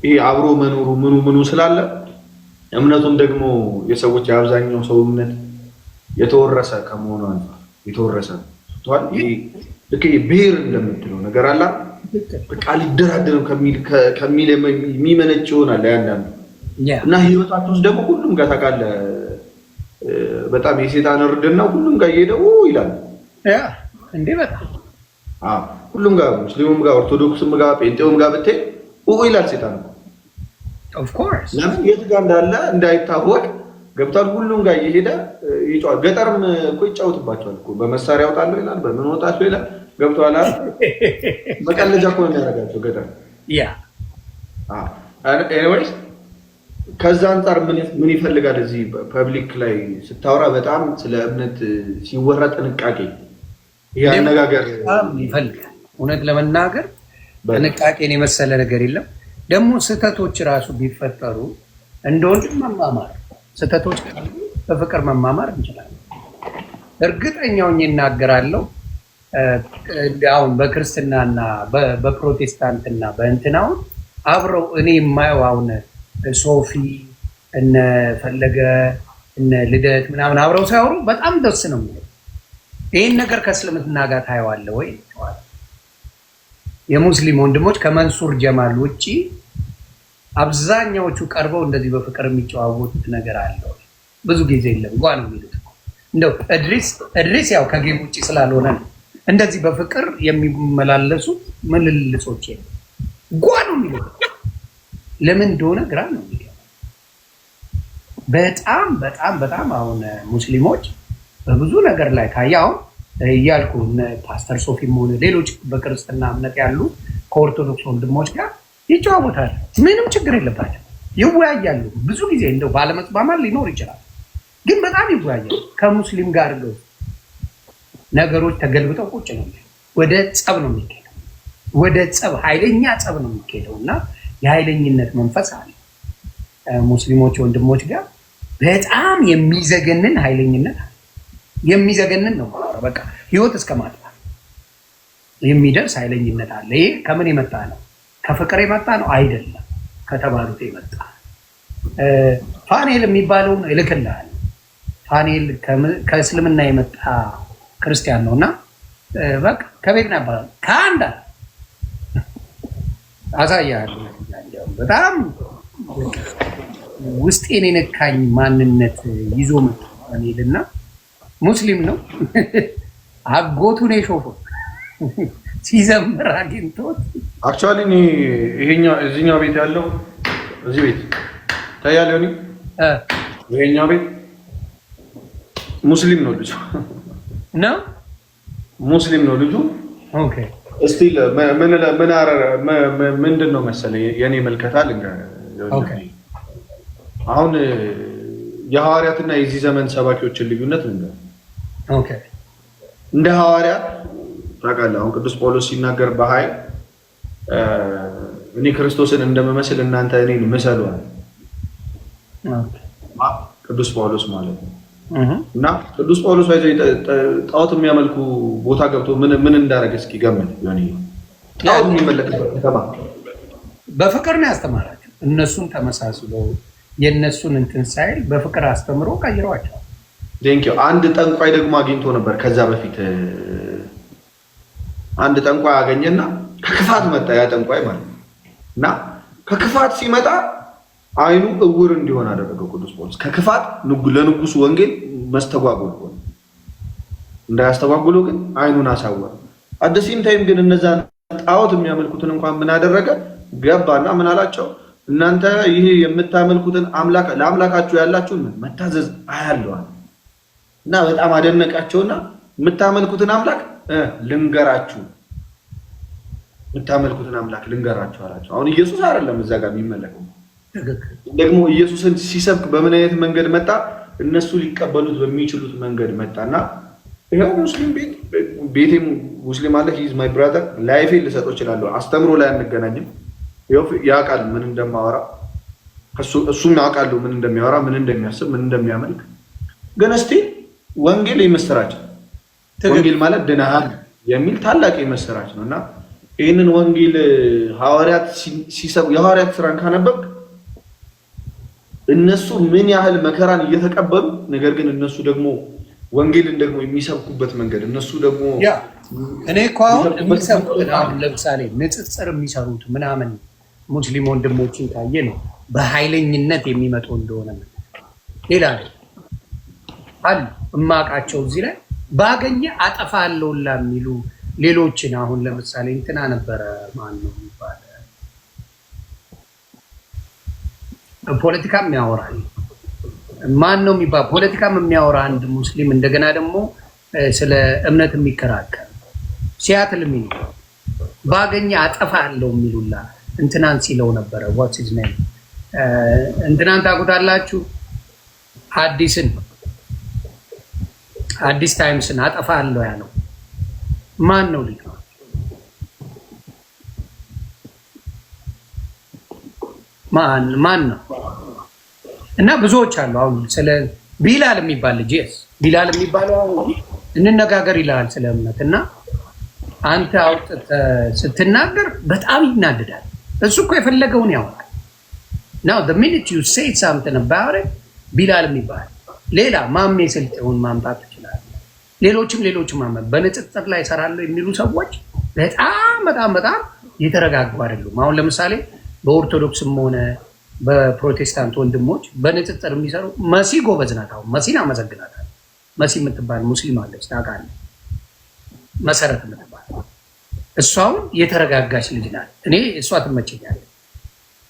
Speaker 2: ይሄ አብሮ መኖሩ ምኑ ስላለ እምነቱም ደግሞ የሰዎች የአብዛኛው ሰው እምነት የተወረሰ ከመሆኑ አንፃር የተወረሰ ተዋል። ይሄ ልክ ብሔር እንደምትለው ነገር አላ በቃ ሊደራደር ከሚል የሚመነጭ ይሆናል ያንዳንዱ እና ህይወታቸው ውስጥ ደግሞ ሁሉም ጋር ታውቃለህ በጣም የሴጣን እርድና ሁሉም ጋር እየሄደው ይላል።
Speaker 4: እንዴ በጣም
Speaker 2: ሁሉም ጋር ሙስሊሙም ጋር ኦርቶዶክስም ጋር ጴንጤውም ጋር ብትሄድ ይላል ሴጣን።
Speaker 4: ኦፍ ኮርስ
Speaker 2: ለምን የት ጋር እንዳለ እንዳይታወቅ ገብቷል። ሁሉም ጋር እየሄደ ይጫወት። ገጠርም እኮ ይጫወትባቸዋል እኮ በመሳሪያ ያወጣሉ ይላል፣ በምን ወጣቸው ይላል። ገብቷል አይደል? መቀለጃ እኮ ነው የሚያደርጋቸው ገጠር። ኤኒዌይስ ከዛ አንጻር ምን ይፈልጋል? እዚህ ፐብሊክ ላይ ስታወራ በጣም ስለ እምነት ሲወራ ጥንቃቄ ይሄ አነጋገር
Speaker 4: ይፈልጋል። እውነት ለመናገር ጥንቃቄን የመሰለ ነገር የለም። ደግሞ ስህተቶች ራሱ ቢፈጠሩ እንደ ወንድም መማማር፣ ስህተቶች በፍቅር መማማር እንችላለን። እርግጠኛውን ይናገራለሁ። አሁን በክርስትናና በፕሮቴስታንትና በእንትናውን አብረው እኔ የማየው አሁን ሶፊ እነ ፈለገ እነ ልደት ምናምን አብረው ሳይሆኑ በጣም ደስ ነው የሚለው። ይህን ነገር ከእስልምና ጋር ታየዋለህ ወይ? የሙስሊም ወንድሞች ከመንሱር ጀማል ውጭ አብዛኛዎቹ ቀርበው እንደዚህ በፍቅር የሚጨዋወቱት ነገር አለው። ብዙ ጊዜ የለም ጓ ነው የሚሉት። እንደው እድሪስ ያው ከጌም ውጭ ስላልሆነ ነው እንደዚህ በፍቅር የሚመላለሱት ምልልሶች የለም። ጓ ነው የሚሉት። ለምን እንደሆነ ግራ ነው የሚገባው። በጣም በጣም በጣም አሁን ሙስሊሞች በብዙ ነገር ላይ ካያው እያልኩ ፓስተር ሶፊም ሆነ ሌሎች በክርስትና እምነት ያሉ ከኦርቶዶክስ ወንድሞች ጋር ይጨዋወታሉ። ምንም ችግር የለባቸው፣ ይወያያሉ። ብዙ ጊዜ እንደው ባለመስማማት ሊኖር ይችላል፣ ግን በጣም ይወያያሉ። ከሙስሊም ጋር ነገሮች ተገልብጠው ቁጭ ነው፣ ወደ ጸብ ነው የሚሄደው። ወደ ጸብ፣ ኃይለኛ ጸብ ነው የሚሄደው እና የኃይለኝነት መንፈስ አለ ሙስሊሞች ወንድሞች ጋር በጣም የሚዘገንን ኃይለኝነት አለ። የሚዘገንን ነው በቃ ህይወት እስከ ማጥፋት የሚደርስ ኃይለኝነት አለ። ይሄ ከምን የመጣ ነው? ከፍቅር የመጣ ነው አይደለም፣ ከተባሉት የመጣ ፋኔል የሚባለውን እልክልሃል። ፋኔል ከእስልምና የመጣ ክርስቲያን ነው እና በቃ ከቤት ነበር ከአንድ አሳያለሁ። በጣም ውስጤን የነካኝ ማንነት ይዞ መጣ ፋኔልና ሙስሊም ነው። አጎቱ ነው የሾፈው ሲዘምር አግኝቶት።
Speaker 2: አክቹዋሊ ይሄኛው እዚህኛው ቤት ያለው እዚህ ቤት ታያለው ነው። ይሄኛው ቤት ሙስሊም ነው ልጁ
Speaker 4: ነው
Speaker 2: ሙስሊም ነው ልጁ።
Speaker 4: ኦኬ
Speaker 2: እስቲ ምንድን ነው መሰለህ የኔ መልከታ ልንገርህ። አሁን የሐዋርያትና የዚህ ዘመን ሰባኪዎችን ልዩነት ልንገርህ።
Speaker 4: ኦኬ
Speaker 2: እንደ ሐዋርያት ታውቃለህ፣ አሁን ቅዱስ ጳውሎስ ሲናገር በኃይል እኔ ክርስቶስን እንደምመስል እናንተ እኔን ምሰሉ አለ ቅዱስ ጳውሎስ ማለት ነው። እና ቅዱስ ጳውሎስ ጣዖት የሚያመልኩ ቦታ ገብቶ ምን እንዳደረገ እስኪ ገምት። ጣዖት የሚመለክበት ከተማ
Speaker 4: በፍቅር ነው ያስተማራቸው። እነሱን ተመሳስለው የእነሱን እንትን ሳይል በፍቅር አስተምሮ ቀይረዋቸዋል።
Speaker 2: አንድ ጠንቋይ ደግሞ አግኝቶ ነበር። ከዛ በፊት አንድ ጠንቋይ አገኘና ከክፋት መጣ ያ ጠንቋይ ማለት ነው። እና ከክፋት ሲመጣ አይኑ እውር እንዲሆን አደረገው ቅዱስ ጳውሎስ። ከክፋት ለንጉሱ ወንጌል መስተጓጎል ሆነ። እንዳያስተጓጉሉ ግን አይኑን አሳወረ። አደሲም ታይም ግን እነዛ ጣዖት የሚያመልኩትን እንኳን ምን አደረገ? ገባና ምን አላቸው? እናንተ ይሄ የምታመልኩትን አምላክ ለአምላካችሁ ያላችሁን መታዘዝ አያለዋል። እና በጣም አደነቃቸውና የምታመልኩትን አምላክ ልንገራችሁ የምታመልኩትን አምላክ ልንገራችሁ አላቸው። አሁን ኢየሱስ አይደለም እዛ ጋር የሚመለከው ደግሞ ኢየሱስን ሲሰብክ በምን አይነት መንገድ መጣ? እነሱ ሊቀበሉት በሚችሉት መንገድ መጣና ይሄው ሙስሊም ቤቴ ሙስሊም አለ ሂዝ ማይ ብራዘር ላይፌ ልሰጠው እችላለሁ። አስተምሮ ላይ አንገናኝም። ይሄው ያውቃል ምን እንደማወራ እሱም ያውቃሉ ምን እንደሚያወራ ምን እንደሚያስብ ምን እንደሚያመልክ። ግን እስቲ ወንጌል የምስራች ወንጌል ማለት ድነሃል የሚል ታላቅ የምስራች ነውና ይህንን ወንጌል ሐዋርያት ሲሰብኩ የሐዋርያት ስራን ካነበብክ እነሱ ምን ያህል መከራን እየተቀበሉ ነገር ግን እነሱ ደግሞ ወንጌልን ደግሞ የሚሰብኩበት መንገድ እነሱ ደግሞ
Speaker 4: እኔ እኮ አሁን የሚሰብኩት አሁን ለምሳሌ ንጽጽር የሚሰሩት ምናምን ሙስሊም ወንድሞችን ካየ ነው በኃይለኝነት የሚመጡ እንደሆነ ሌላ አሉ እማቃቸው እዚህ ላይ ባገኘ አጠፋለሁላ የሚሉ ሌሎችን አሁን ለምሳሌ እንትና ነበረ ማን ነው የሚባል ፖለቲካም ያወራል ማን ነው የሚባል ፖለቲካም የሚያወራ አንድ ሙስሊም እንደገና ደግሞ ስለ እምነት የሚከራከር ሲያትል የሚሉ ባገኘ አጠፋለሁ የሚሉላ እንትናን ሲለው ነበረ። ዋትስ ሂዝ ኔም እንትናን ታውቁታላችሁ? አዲስ ታይምስን አጠፋለሁ ያለው ማን ነው? ልጅ ማን ነው? እና ብዙዎች አሉ። አሁን ስለ ቢላል የሚባል ልጅ ቢላል የሚባለው አሁን እንነጋገር ይላል ስለ እምነት እና አንተ አውጥተህ ስትናገር በጣም ይናደዳል። እሱ እኮ የፈለገውን ያወራል። ናው the minute you say something about it ቢላል የሚባል ሌላ ማሜ ስልጤውን ማምጣት ትችላለህ። ሌሎችም በንጽጽር ላይ ይሰራሉ የሚሉ ሰዎች በጣም የተረጋጉ አይደሉም። አሁን ለምሳሌ በኦርቶዶክስም ሆነ በፕሮቴስታንት ወንድሞች በንጽጽር የሚሰሩ መሲ ጎበዝ ናት። አሁን መሲን አመሰግናታለሁ። መሲ የምትባል ሙስሊም አለች ታውቃለህ? መሰረት የምትባል እሷውን የተረጋጋች ልጅ ናት። እኔ እሷ ትመቸኛለች።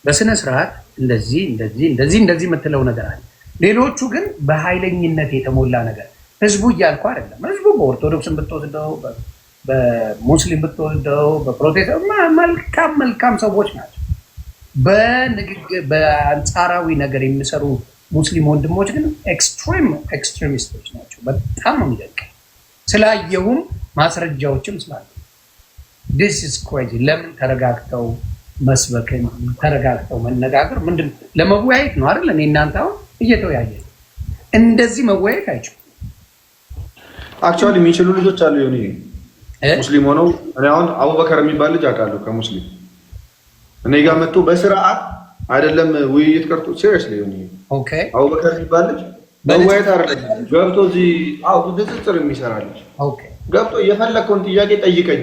Speaker 4: በስነ ስርዓት እንደዚህ የምትለው ነገር አለ። ሌሎቹ ግን በኃይለኝነት የተሞላ ነገር ህዝቡ እያልኩ አይደለም። ህዝቡ በኦርቶዶክስን ብትወስደው በሙስሊም ብትወስደው በፕሮቴስታንት መልካም ሰዎች ናቸው። በንግግር በአንጻራዊ ነገር የሚሰሩ ሙስሊም ወንድሞች ግን ኤክስትሪሚስቶች ናቸው። በጣም ነው የሚደንቀኝ። ስላየሁም ማስረጃዎችም ስላሉ this is crazy። ለምን ተረጋግተው መስበክን ተረጋግተው መነጋገር ምንድን ለመወያየት ነው አይደል? እኔ እናንተ አሁን እየተወያየን እንደዚህ መወያየት አይችሉም።
Speaker 2: አክቹዋሊ የሚችሉ ልጆች አሉ። ይሁን ሙስሊም ሆነው እኔ አሁን አቡበከር የሚባል ልጅ አውቃለሁ ከሙስሊም እኔ ጋር መጥቶ በስርዓት አይደለም ውይይት ቀርቶ ሲሪየስሊ ይሁን
Speaker 4: ኦኬ
Speaker 2: አቡበከር የሚባል ልጅ በውይይት አይደለም ገብቶ እዚህ ንጽጽር የሚሰራ ልጅ
Speaker 4: ኦኬ ገብቶ
Speaker 2: የፈለከውን ጥያቄ ጠይቀኝ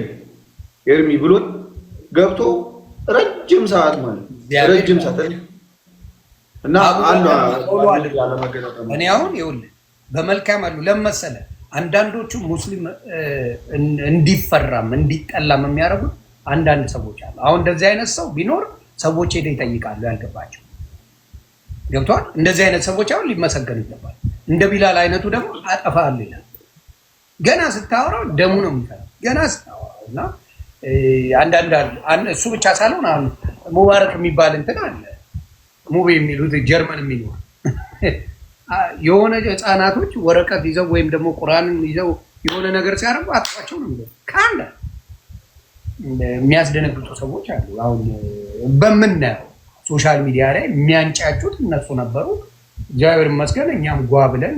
Speaker 2: ኤርሚ ብሎን ገብቶ ረጅም ሰዓት ማለት ረጅም ሰዓት እና
Speaker 4: እኔ አሁን ይኸውልህ በመልካም አሉ ለመሰለ አንዳንዶቹ ሙስሊም እንዲፈራም እንዲጠላም የሚያደርጉት አንዳንድ ሰዎች አሉ። አሁን እንደዚህ አይነት ሰው ቢኖር ሰዎች ሄደው ይጠይቃሉ ያልገባቸው። ገብቷል? እንደዚህ አይነት ሰዎች አሁን ሊመሰገኑ ይገባል። እንደ ቢላል አይነቱ ደግሞ አጠፋለሁ ይላል። ገና ስታወራው ደሙ ነው የሚፈራው። ገና ስታወራው እና አንዳንድ እሱ ብቻ ሳይሆን አሁን ሙባረክ የሚባል እንትን አለ ሙቤ የሚሉት ጀርመን የሚኖር የሆነ ህፃናቶች ወረቀት ይዘው ወይም ደግሞ ቁርአንን ይዘው የሆነ ነገር ሲያደርጉ አጥፋቸው ነው የሚለው። የሚያስደነግጡ ሰዎች አሉ። አሁን በምናየው ሶሻል ሚዲያ ላይ የሚያንጫጩት እነሱ ነበሩ። እግዚአብሔር ይመስገን እኛም ጓ ብለን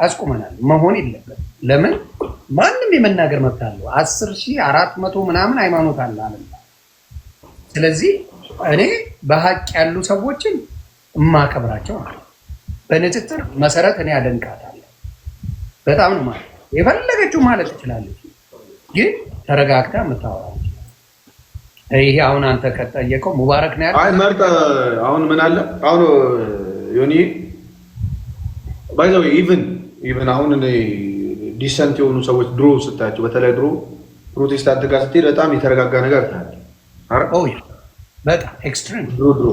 Speaker 4: አስቁመናል። መሆን የለበትም። ለምን ማንም የመናገር መብት አለው። 10,400 ምናምን ሃይማኖት አለ አለ። ስለዚህ እኔ በሀቅ ያሉ ሰዎችን እማከብራቸው ማለት በንጽጽር መሰረት እኔ አደንቃታለሁ። በጣም ነው ማለት የፈለገችው ማለት ትችላለች፣ ግን ተረጋግታ የምታወራ ይሄ አሁን አንተ ከጠየቀው ሙባረክ ነው ያለው።
Speaker 2: አይ መርጠ አሁን ምን አለ አሁን ዮኒ ባይዘው ኢቭን አሁን እኔ ዲሰንት የሆኑ ሰዎች ድሮ ስታያቸው በተለይ ድሮ ፕሮቴስታንት ጋር ስትሄድ በጣም የተረጋጋ ነገር ታያለህ።
Speaker 4: በጣም ኤክስትሪም
Speaker 2: ድሮ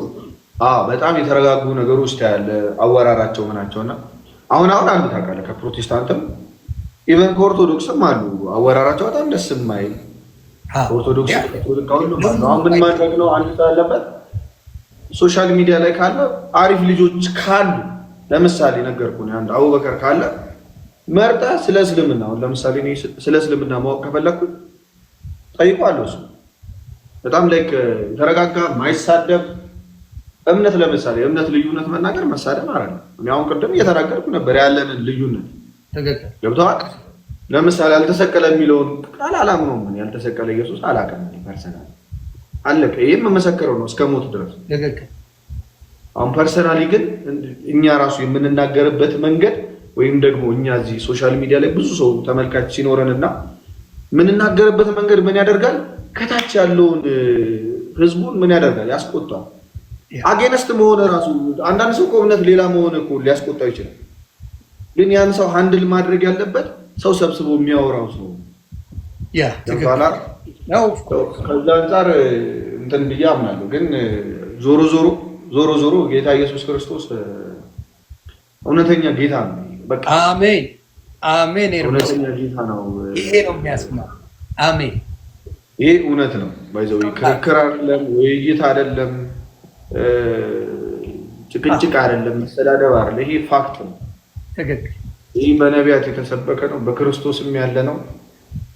Speaker 2: በጣም የተረጋጉ ነገሮች ታያለህ፣ አወራራቸው ምናቸውና አሁን አንዱ ታውቃለህ ከፕሮቴስታንትም ኢቨን ከኦርቶዶክስም አሉ አወራራቸው በጣም ደስ የማይል ኦርቶዶክስ አሁን ምን ማድረግ ነው አንድ ያለበት ሶሻል ሚዲያ ላይ ካለ አሪፍ ልጆች ካሉ ለምሳሌ ነገርኩህ አንድ አቡበከር ካለ መርጣ ስለ እስልምና አሁን ለምሳሌ እኔ ስለ እስልምና ማወቅ ከፈለኩ ጠይቋለሁ። እሱ በጣም ላይክ ተረጋጋ ማይሳደብ እምነት ለምሳሌ እምነት ልዩነት መናገር መሳደብ አይደለም። እኔ አሁን ቅድም እየተናገርኩ ነበር ያለንን ልዩነት ገብቶሃል። ለምሳሌ አልተሰቀለ የሚለውን ቃል አላምነውም። ምን ያልተሰቀለ ኢየሱስ አላውቅም ፐርሰናሊ አለቀ። ይሄም መመሰከረው ነው እስከ ሞት ድረስ። አሁን ፐርሰናሊ ግን እኛ ራሱ የምንናገርበት መንገድ ወይም ደግሞ እኛ እዚህ ሶሻል ሚዲያ ላይ ብዙ ሰው ተመልካች ሲኖረንና የምንናገርበት መንገድ ምን ያደርጋል? ከታች ያለውን ህዝቡን ምን ያደርጋል? ያስቆጣል። አጌነስት መሆን ራሱ አንዳንድ ሰው እምነት ሌላ መሆን እኮ ሊያስቆጣው ይችላል። ግን ያን ሰው ሃንድል ማድረግ ያለበት ሰው ሰብስቦ የሚያወራው ሰው ከዛ አንጻር እንትን ብዬ አምናለሁ። ግን ዞሮ ዞሮ ጌታ ኢየሱስ ክርስቶስ እውነተኛ ጌታ ነው። በቃ
Speaker 4: አሜን አሜን።
Speaker 2: እውነተኛ ጌታ ነው።
Speaker 4: ይሄ ነው የሚያስማ። አሜን።
Speaker 2: ይሄ እውነት ነው። ባይዘው ክርክር አይደለም፣ ውይይት አይደለም፣ ጭቅጭቅ አይደለም፣ መሰዳደብ አይደለም። ይሄ ፋክት ነው።
Speaker 4: ትክክል።
Speaker 2: ይህ በነቢያት የተሰበከ ነው፣ በክርስቶስም ያለ ነው።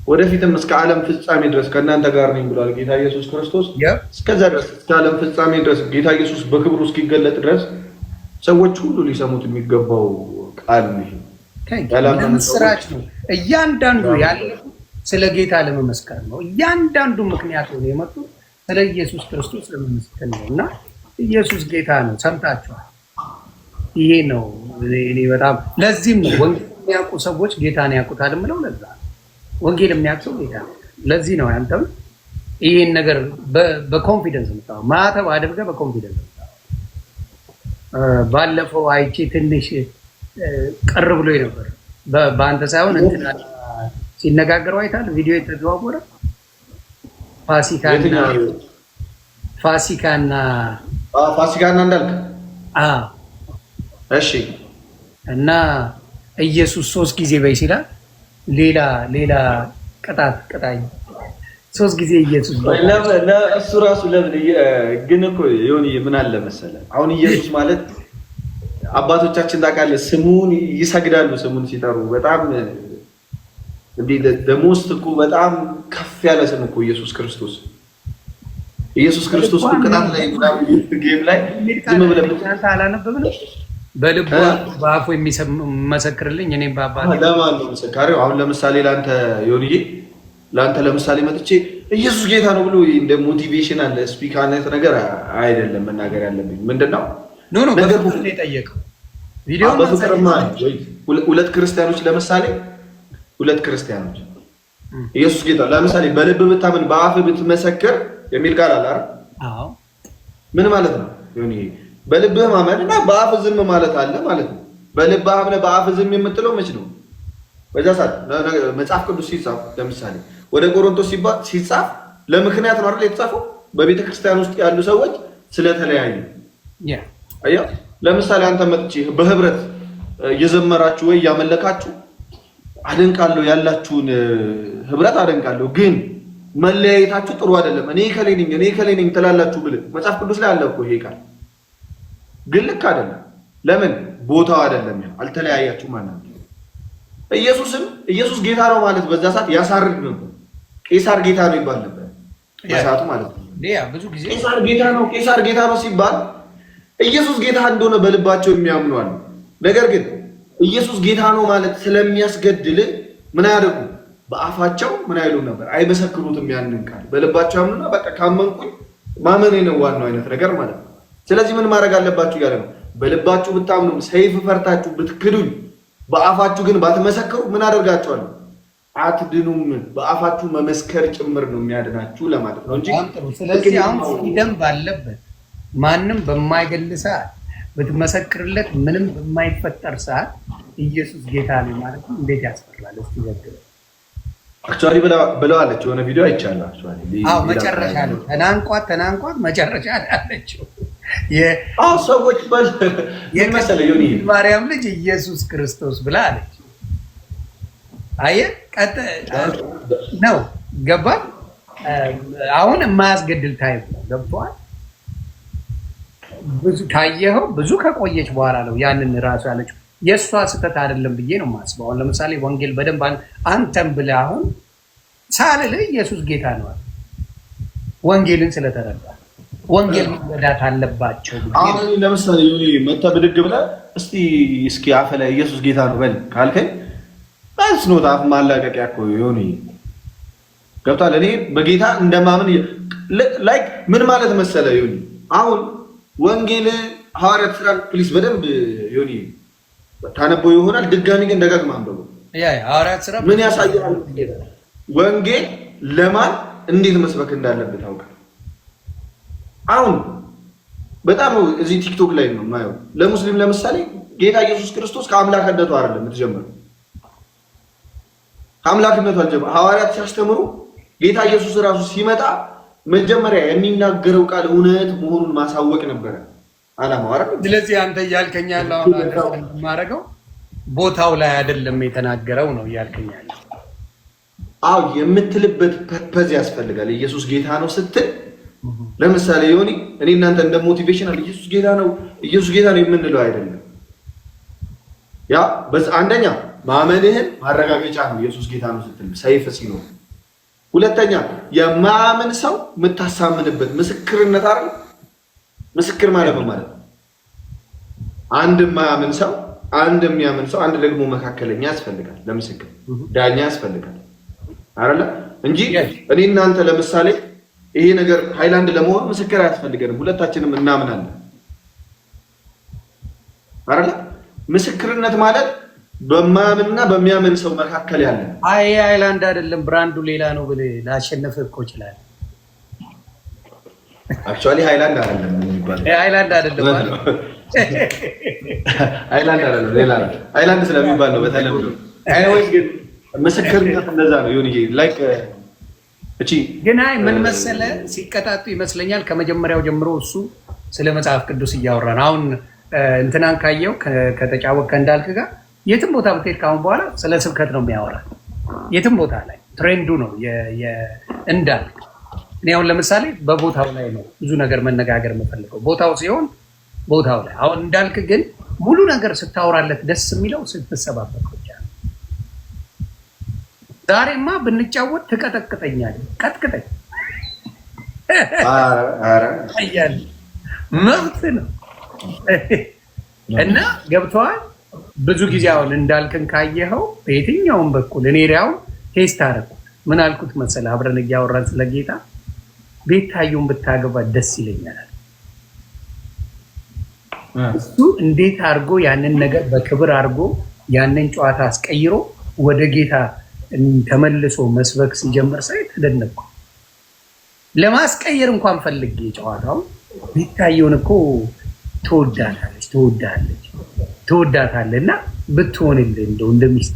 Speaker 2: ወደፊትም እስከ ዓለም ፍጻሜ ድረስ ከእናንተ ጋር ነኝ ብሏል ጌታ ኢየሱስ ክርስቶስ። እስከዛ ድረስ እስከ ዓለም ፍጻሜ ድረስ ጌታ ኢየሱስ በክብሩ እስኪገለጥ ድረስ ሰዎች ሁሉ ሊሰሙት የሚገባው ቃል ነው።
Speaker 4: ምስራች ነው። እያንዳንዱ ያለው ስለ ጌታ ለመመስከር ነው። እያንዳንዱ ምክንያት ሆነ የመጡት ስለ ኢየሱስ ክርስቶስ ለመመስከር ነው እና ኢየሱስ ጌታ ነው። ሰምታችኋል። ይሄ ነው እኔ በጣም ለዚህም ነው ወንጌል የሚያውቁ ሰዎች ጌታን ያውቁታል የምለው ለዛ ወንጌል የሚያውቅ ሰው ጌታ ነው። ለዚህ ነው ያንተም ይሄን ነገር በኮንፊደንስ ነው ማተብ አድርገህ በኮንፊደንስ ነው። ባለፈው አይቼ ትንሽ ቅር ብሎ ነበር በአንተ ሳይሆን እንትና ሲነጋገሩ አይታል ቪዲዮ የተዘዋወረ
Speaker 2: ፋሲካና እንዳልክ እሺ። እና ኢየሱስ 3 ጊዜ በይ ሲላል ሌላ ቅጣት ቅጣኝ 3 ጊዜ ኢየሱስ እሱ ራሱ ለምን ግን እኮ ይሁን ምን አለ መሰለህ አሁን ኢየሱስ ማለት አባቶቻችን ታውቃለህ ስሙን ይሰግዳሉ። ስሙን ሲጠሩ በጣም እንዴ ደሞስት እኮ በጣም ከፍ ያለ ስም እኮ ኢየሱስ ክርስቶስ ቅጣት ላይ ጌም ላይ ዝም ብለህ
Speaker 4: አላነበብንም። በልቡ በአፉ የሚመሰክርልኝ እኔም በአባቴ
Speaker 2: ለማን ነው መሰካሪው? አሁን ለምሳሌ ለአንተ ለምሳሌ መጥቼ ኢየሱስ ጌታ ነው ብሎ እንደ ሞቲቬሽን አለ ስፒክ አይነት ነገር አይደለም መናገር ያለብኝ። ምንድነው
Speaker 4: በፍቅር ነው የጠየቀው ቪዲዮ
Speaker 2: በፍቅርማ ሁለት ክርስቲያኖች ለምሳሌ ኢየሱስ ጌታ ለምሳሌ በልብ ብታምን በአፍ ብትመሰክር የሚል ቃል አለ አይደል?
Speaker 4: አዎ።
Speaker 2: ምን ማለት ነው? በልብህ ማመንና በአፍ ዝም ማለት አለ ማለት ነው። በልብህ አምነህ በአፍ ዝም የምትለው መች ነው? በዛ ሰዓት መጽሐፍ ቅዱስ ሲጻፍ ለምሳሌ ወደ ቆሮንቶስ ሲጻፍ ለምክንያት ነው አይደል የተጻፈው? በቤተ ክርስቲያን ውስጥ ያሉ ሰዎች ስለተለያዩ አያ ለምሳሌ አንተ መጥቼ በህብረት እየዘመራችሁ ወይ ያመለካችሁ አደንቃለሁ፣ ያላችሁን ህብረት አደንቃለሁ፣ ግን መለያየታችሁ ጥሩ አይደለም፣ እኔ ከሌ ነኝ ትላላችሁ ብለህ መጽሐፍ ቅዱስ ላይ አለ እኮ ይሄ ቃል። ግን ልክ አይደለም። ለምን? ቦታው አይደለም። አልተለያያችሁ ማለት ነው። ኢየሱስ ጌታ ነው ማለት በዛ ሰዓት ያሳርድ ነበር። ቄሳር ጌታ ነው ይባል ነበር በሰዓቱ ማለት ነው።
Speaker 4: ብዙ ጊዜ
Speaker 2: ቄሳር ጌታ ነው ሲባል ኢየሱስ ጌታ እንደሆነ በልባቸው የሚያምኑ አሉ። ነገር ግን ኢየሱስ ጌታ ነው ማለት ስለሚያስገድል ምን ያደርጉ? በአፋቸው ምን አይሉ ነበር? አይመሰክሩትም። ያንን ቃል በልባቸው ያምኑና በቃ ካመንኩኝ ማመኔ ነው ዋናው አይነት ነገር ማለት ነው። ስለዚህ ምን ማድረግ አለባችሁ እያለ ነው። በልባችሁ ብታምኑ ሰይፍ ፈርታችሁ ብትክዱኝ፣ በአፋችሁ ግን ባትመሰክሩ ምን አደርጋችኋለሁ? አትድኑም። በአፋችሁ መመስከር ጭምር ነው የሚያድናችሁ ለማለት ነው እንጂ።
Speaker 4: ስለዚህ አሁን ደንብ አለበት። ማንም በማይገል ሰዓት ብትመሰክርለት ምንም በማይፈጠር ሰዓት ኢየሱስ ጌታ ነው ማለት ነው። እንዴት ያስፈራል! እስቲ ዘግበው
Speaker 2: አክቹአሊ ብለዋለች። የሆነ ቪዲዮ አይቻለሁ። አክቹአሊ
Speaker 4: መጨረሻ ላይ ተናንቋት መጨረሻ ላይ አለችው
Speaker 2: ሰዎች
Speaker 4: ማርያም ልጅ ኢየሱስ ክርስቶስ ብላ አለች። አየህ ነው ገባ። አሁን የማያስገድል ታይም ነው ገብቷል። ብዙ ታየኸው ብዙ ከቆየች በኋላ ነው ያንን ራሱ ያለችው። የእሷ ስህተት አይደለም ብዬ ነው የማስበው። አሁን ለምሳሌ ወንጌል በደንብ አንተም ብለህ አሁን ሳልልህ ኢየሱስ ጌታ ነው አለ። ወንጌልን ስለተረዳ ወንጌል መረዳት አለባቸው።
Speaker 2: አሁን ለምሳሌ መታ ብድግ ብለህ እስኪ አፈ ላይ ኢየሱስ ጌታ ነው በል ካልከኝ ባንስ ነው ታፍ ማላቀቂያ እኮ ይሁን ገብቷል። እኔ በጌታ እንደማምን ላይክ ምን ማለት መሰለ ይሁን አሁን ወንጌል ሐዋርያት ሥራ ፕሊስ በደንብ ይሁን ታነበው ይሆናል። ድጋሚ ግን ደጋግማ አንብቡ።
Speaker 4: ሐዋርያት ሥራ
Speaker 2: ምን ያሳያል? ወንጌል ለማን እንዴት መስበክ እንዳለበት ታውቃለህ። አሁን በጣም እዚህ ቲክቶክ ላይ ነው የማየው። ለሙስሊም ለምሳሌ ጌታ ኢየሱስ ክርስቶስ ከአምላክነቱ አይደለም የምትጀምረው። ከአምላክነቱ አልጀመረ። ሐዋርያት ሲያስተምሩ ጌታ ኢየሱስ ራሱ ሲመጣ መጀመሪያ የሚናገረው ቃል እውነት መሆኑን ማሳወቅ ነበረ ዓላማው አይደል?
Speaker 4: ስለዚህ አንተ እያልከኝ ያለው አሁን ማረገው ቦታው ላይ አይደለም የተናገረው ነው እያልከኝ ያለው።
Speaker 2: አዎ የምትልበት ፐርፐዝ ያስፈልጋል። ኢየሱስ ጌታ ነው ስትል ለምሳሌ ዮኒ እኔ እናንተ እንደ ሞቲቬሽናል ኢየሱስ ጌታ ነው የምንለው አይደለም። ያ አንደኛ ማመንህን ማረጋገጫ ነው ኢየሱስ ጌታ ነው ስትል ሰይፍ ሲኖር። ሁለተኛ የማያምን ሰው የምታሳምንበት ምስክርነት አይደል? ምስክር ማለት ነው ማለት አንድ የማያምን ሰው አንድ የሚያምን ሰው አንድ ደግሞ መካከለኛ ያስፈልጋል። ለምስክር ዳኛ ያስፈልጋል አይደለ? እንጂ እኔ እናንተ ለምሳሌ ይሄ ነገር ሃይላንድ ለመሆን ምስክር አያስፈልገንም። ሁለታችንም እናምናለን አይደለ? ምስክርነት ማለት በማያምንና በሚያምን ሰው መካከል ያለ።
Speaker 4: አይ ሃይላንድ አይደለም ብራንዱ ሌላ ነው ብለህ ላሸነፈ እኮ ይችላል።
Speaker 2: አክቹአሊ ሃይላንድ አይደለም የሚባለው።
Speaker 4: ሃይላንድ አይደለም
Speaker 2: ሌላ ነው። ሃይላንድ ስለሚባል ነው በተለምዶ። አይወይ ግን ምስክርነት እንደዛ ነው ይሁን ላይክ እቺ
Speaker 4: ግን አይ ምን መሰለ ሲቀጣጡ ይመስለኛል ከመጀመሪያው ጀምሮ እሱ ስለ መጽሐፍ ቅዱስ እያወራ ነው። አሁን እንትናን ካየው ከተጫወት ከእንዳልክ ጋር የትም ቦታ ብትሄድ ካሁን በኋላ ስለ ስብከት ነው የሚያወራ። የትም ቦታ ላይ ትሬንዱ ነው እንዳልክ። እኔ አሁን ለምሳሌ በቦታው ላይ ነው ብዙ ነገር መነጋገር የምፈልገው ቦታው ሲሆን ቦታው ላይ። አሁን እንዳልክ ግን ሙሉ ነገር ስታወራለት ደስ የሚለው ስትሰባበት ብቻ ነው። ዛሬማ ብንጫወት ትቀጠቅጠኛለህ። ቀጥቅጠኝ አያል መብት ነው እና ገብተዋል። ብዙ ጊዜ አሁን እንዳልክን ካየኸው በየትኛውም በኩል እኔ ሪያው ቴስት አደረኩት። ምን አልኩት መሰለህ? አብረን እያወራን ስለጌታ ቤታዩን ብታገባ ደስ ይለኛል። እሱ እንዴት አድርጎ ያንን ነገር በክብር አድርጎ ያንን ጨዋታ አስቀይሮ ወደ ጌታ ተመልሶ መስበክ ሲጀምር ሳይ ተደነቅኩ። ለማስቀየር እንኳን ፈልጌ ጨዋታው ቤታዩን እኮ ትወዳታለህ እና ብትሆንልህ እንደው እንደሚስት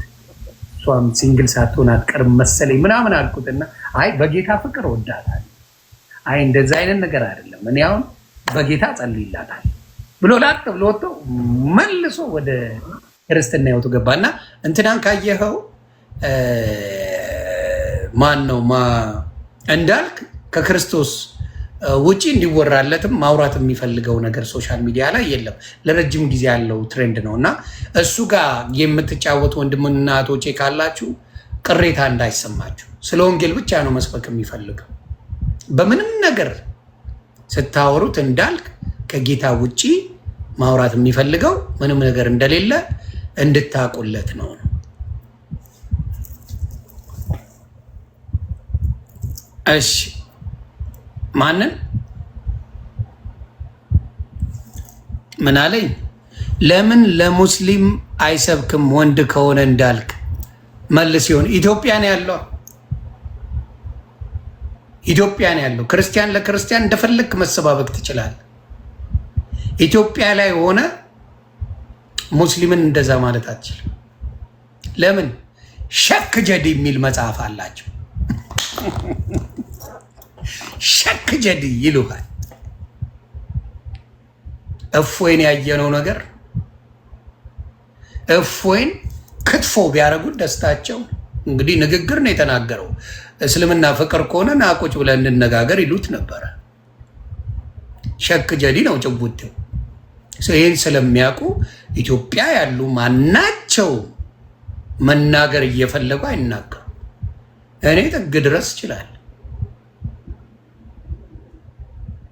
Speaker 4: እሷም ሲንግል ሳትሆን አትቀርም መሰለኝ ምናምን አልኩትና አይ በጌታ ፍቅር ወዳታለሁ። አይ እንደዛ አይነት ነገር አይደለም እኔ አሁን በጌታ ጸልይላታል ብሎ ላጥ ብሎ ወጥቶ መልሶ ወደ ክርስትና ህይወቱ ገባና እንትናን ካየኸው ማን ነው እንዳልክ ከክርስቶስ ውጪ እንዲወራለትም ማውራት የሚፈልገው ነገር ሶሻል ሚዲያ ላይ የለም። ለረጅም ጊዜ ያለው ትሬንድ ነው እና እሱ ጋር የምትጫወቱ ወንድምና እህቶቼ ካላችሁ ቅሬታ እንዳይሰማችሁ። ስለ ወንጌል ብቻ ነው መስበክ የሚፈልገው። በምንም ነገር ስታወሩት እንዳልክ ከጌታ ውጪ ማውራት የሚፈልገው ምንም ነገር እንደሌለ እንድታቁለት ነው። እሺ ማንን ምን አለኝ? ለምን ለሙስሊም አይሰብክም ወንድ ከሆነ እንዳልክ መልስ ይሆን? ኢትዮጵያ ነው ያለው፣ ኢትዮጵያ ነው ያለው። ክርስቲያን ለክርስቲያን እንደፈለክ መሰባበክ ትችላለህ። ኢትዮጵያ ላይ ሆነ ሙስሊምን እንደዛ ማለት አትችልም። ለምን? ሸክ ጀዲ የሚል መጽሐፍ አላቸው። ሸክ ጀዲ ይሉሃል። እፎይን ያየነው ነገር እፎይን ክትፎ ቢያደርጉት ደስታቸው። እንግዲህ ንግግር ነው የተናገረው። እስልምና ፍቅር ከሆነ ናቁጭ ብለን እንነጋገር ይሉት ነበረ። ሸክ ጀዲ ነው ጭቡቴው። ይህን ስለሚያውቁ ኢትዮጵያ ያሉ ማናቸው መናገር እየፈለጉ አይናገሩ። እኔ ጥግ ድረስ ይችላል።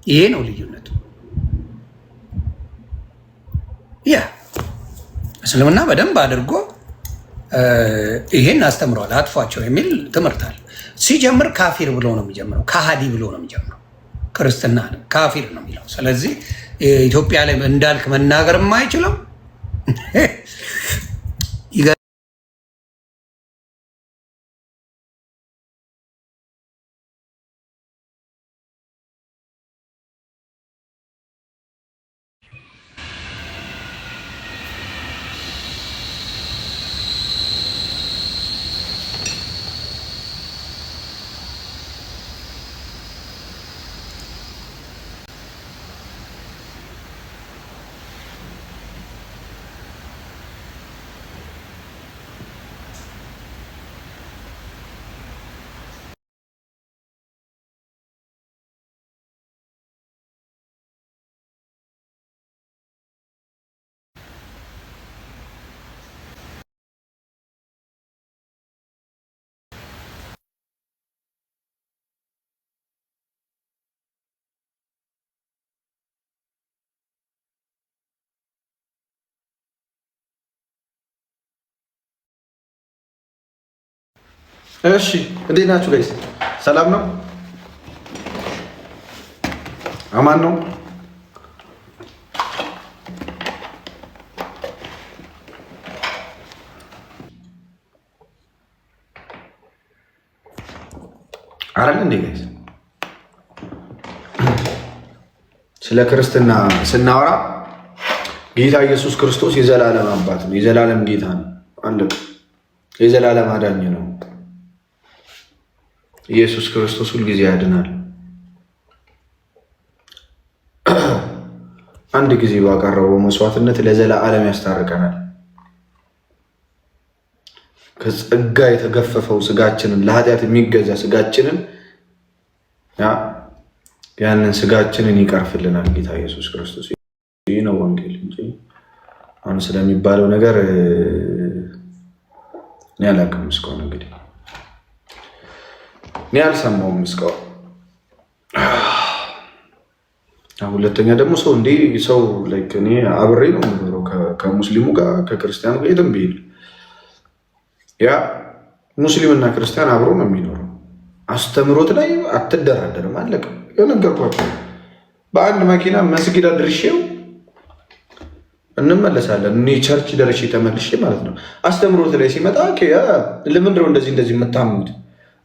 Speaker 4: ይሄ ነው ልዩነቱ። ያ እስልምና በደንብ አድርጎ ይሄን አስተምረዋል። አጥፏቸው የሚል ትምህርት አለ። ሲጀምር ካፊር ብሎ ነው የሚጀምረው፣ ከሃዲ ብሎ ነው የሚጀምረው። ክርስትና ካፊር ነው የሚለው። ስለዚህ ኢትዮጵያ ላይ እንዳልክ መናገር የማይችለው
Speaker 2: እሺ እንዴት ናችሁ ጋይስ? ሰላም ነው? አማን ነው? አይደል እንዴ ጋይስ? ስለ ክርስትና ስናወራ ጌታ ኢየሱስ ክርስቶስ የዘላለም አባት ነው፣ የዘላለም ጌታ ነው። አለቀ። የዘላለም አዳኝ ነው። ኢየሱስ ክርስቶስ ሁልጊዜ ያድናል። አንድ ጊዜ ባቀረበው መስዋዕትነት ለዘላለም ያስታርቀናል። ከጸጋ የተገፈፈው ስጋችንን፣ ለኃጢአት የሚገዛ ስጋችንን ያንን ስጋችንን ይቀርፍልናል ጌታ ኢየሱስ ክርስቶስ። ይህ ነው ወንጌል እንጂ አሁን ስለሚባለው ነገር እኔ አላውቅም እስካሁን። እንግዲህ እኔ አልሰማውም እስካሁን። ሁለተኛ ደግሞ ሰው እንዴ ሰው ላይክ እኔ አብሬ ነው የምኖረው ከሙስሊሙ ጋር ከክርስቲያኑ ጋር የትም ብሄድ ያ ሙስሊምና ክርስቲያን አብሮ ነው የሚኖረው። አስተምሮት ላይ አትደራደርም። አለቀ። የነገርኳቸው በአንድ መኪና መስጊድ አድርሼው እንመለሳለን። እኔ ቸርች ደርሼ ተመልሼ ማለት ነው። አስተምሮት ላይ ሲመጣ ለምንድን ነው እንደዚህ የምታምኑት?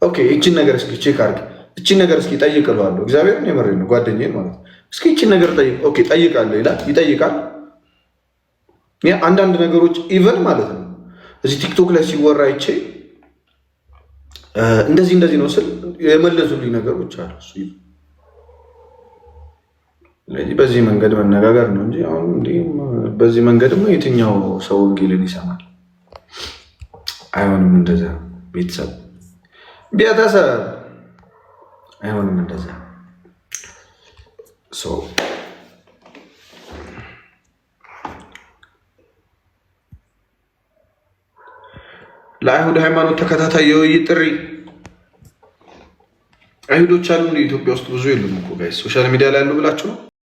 Speaker 2: ኦኬ ይችን ነገር እስኪ ቼክ አድርግ፣ እችን ነገር እስኪ ጠይቅ እለዋለሁ። እግዚአብሔርን የመረኝ ነው ጓደኛዬን ማለት ነው። እስኪ እችን ነገር ጠይቅ። ኦኬ ጠይቃለሁ ይላል፣ ይጠይቃል። አንዳንድ ነገሮች ኢቨን ማለት ነው እዚህ ቲክቶክ ላይ ሲወራ አይቼ እንደዚህ ነው ስል የመለሱልኝ ነገሮች አሉ። ስለዚህ በዚህ መንገድ መነጋገር ነው እንጂ አሁን በዚህ መንገድማ የትኛው ሰው ወንጌልን ይሰማል? አይሆንም። እንደዛ ቤተሰብ አይሆንም እንደዛ። ለአይሁድ ሃይማኖት ተከታታይ የውይይት ጥሪ። አይሁዶች አሉ ኢትዮጵያ ውስጥ ብዙ የሉም እኮ ጋይስ። ሶሻል ሚዲያ ላይ ያሉ ብላችሁ ነው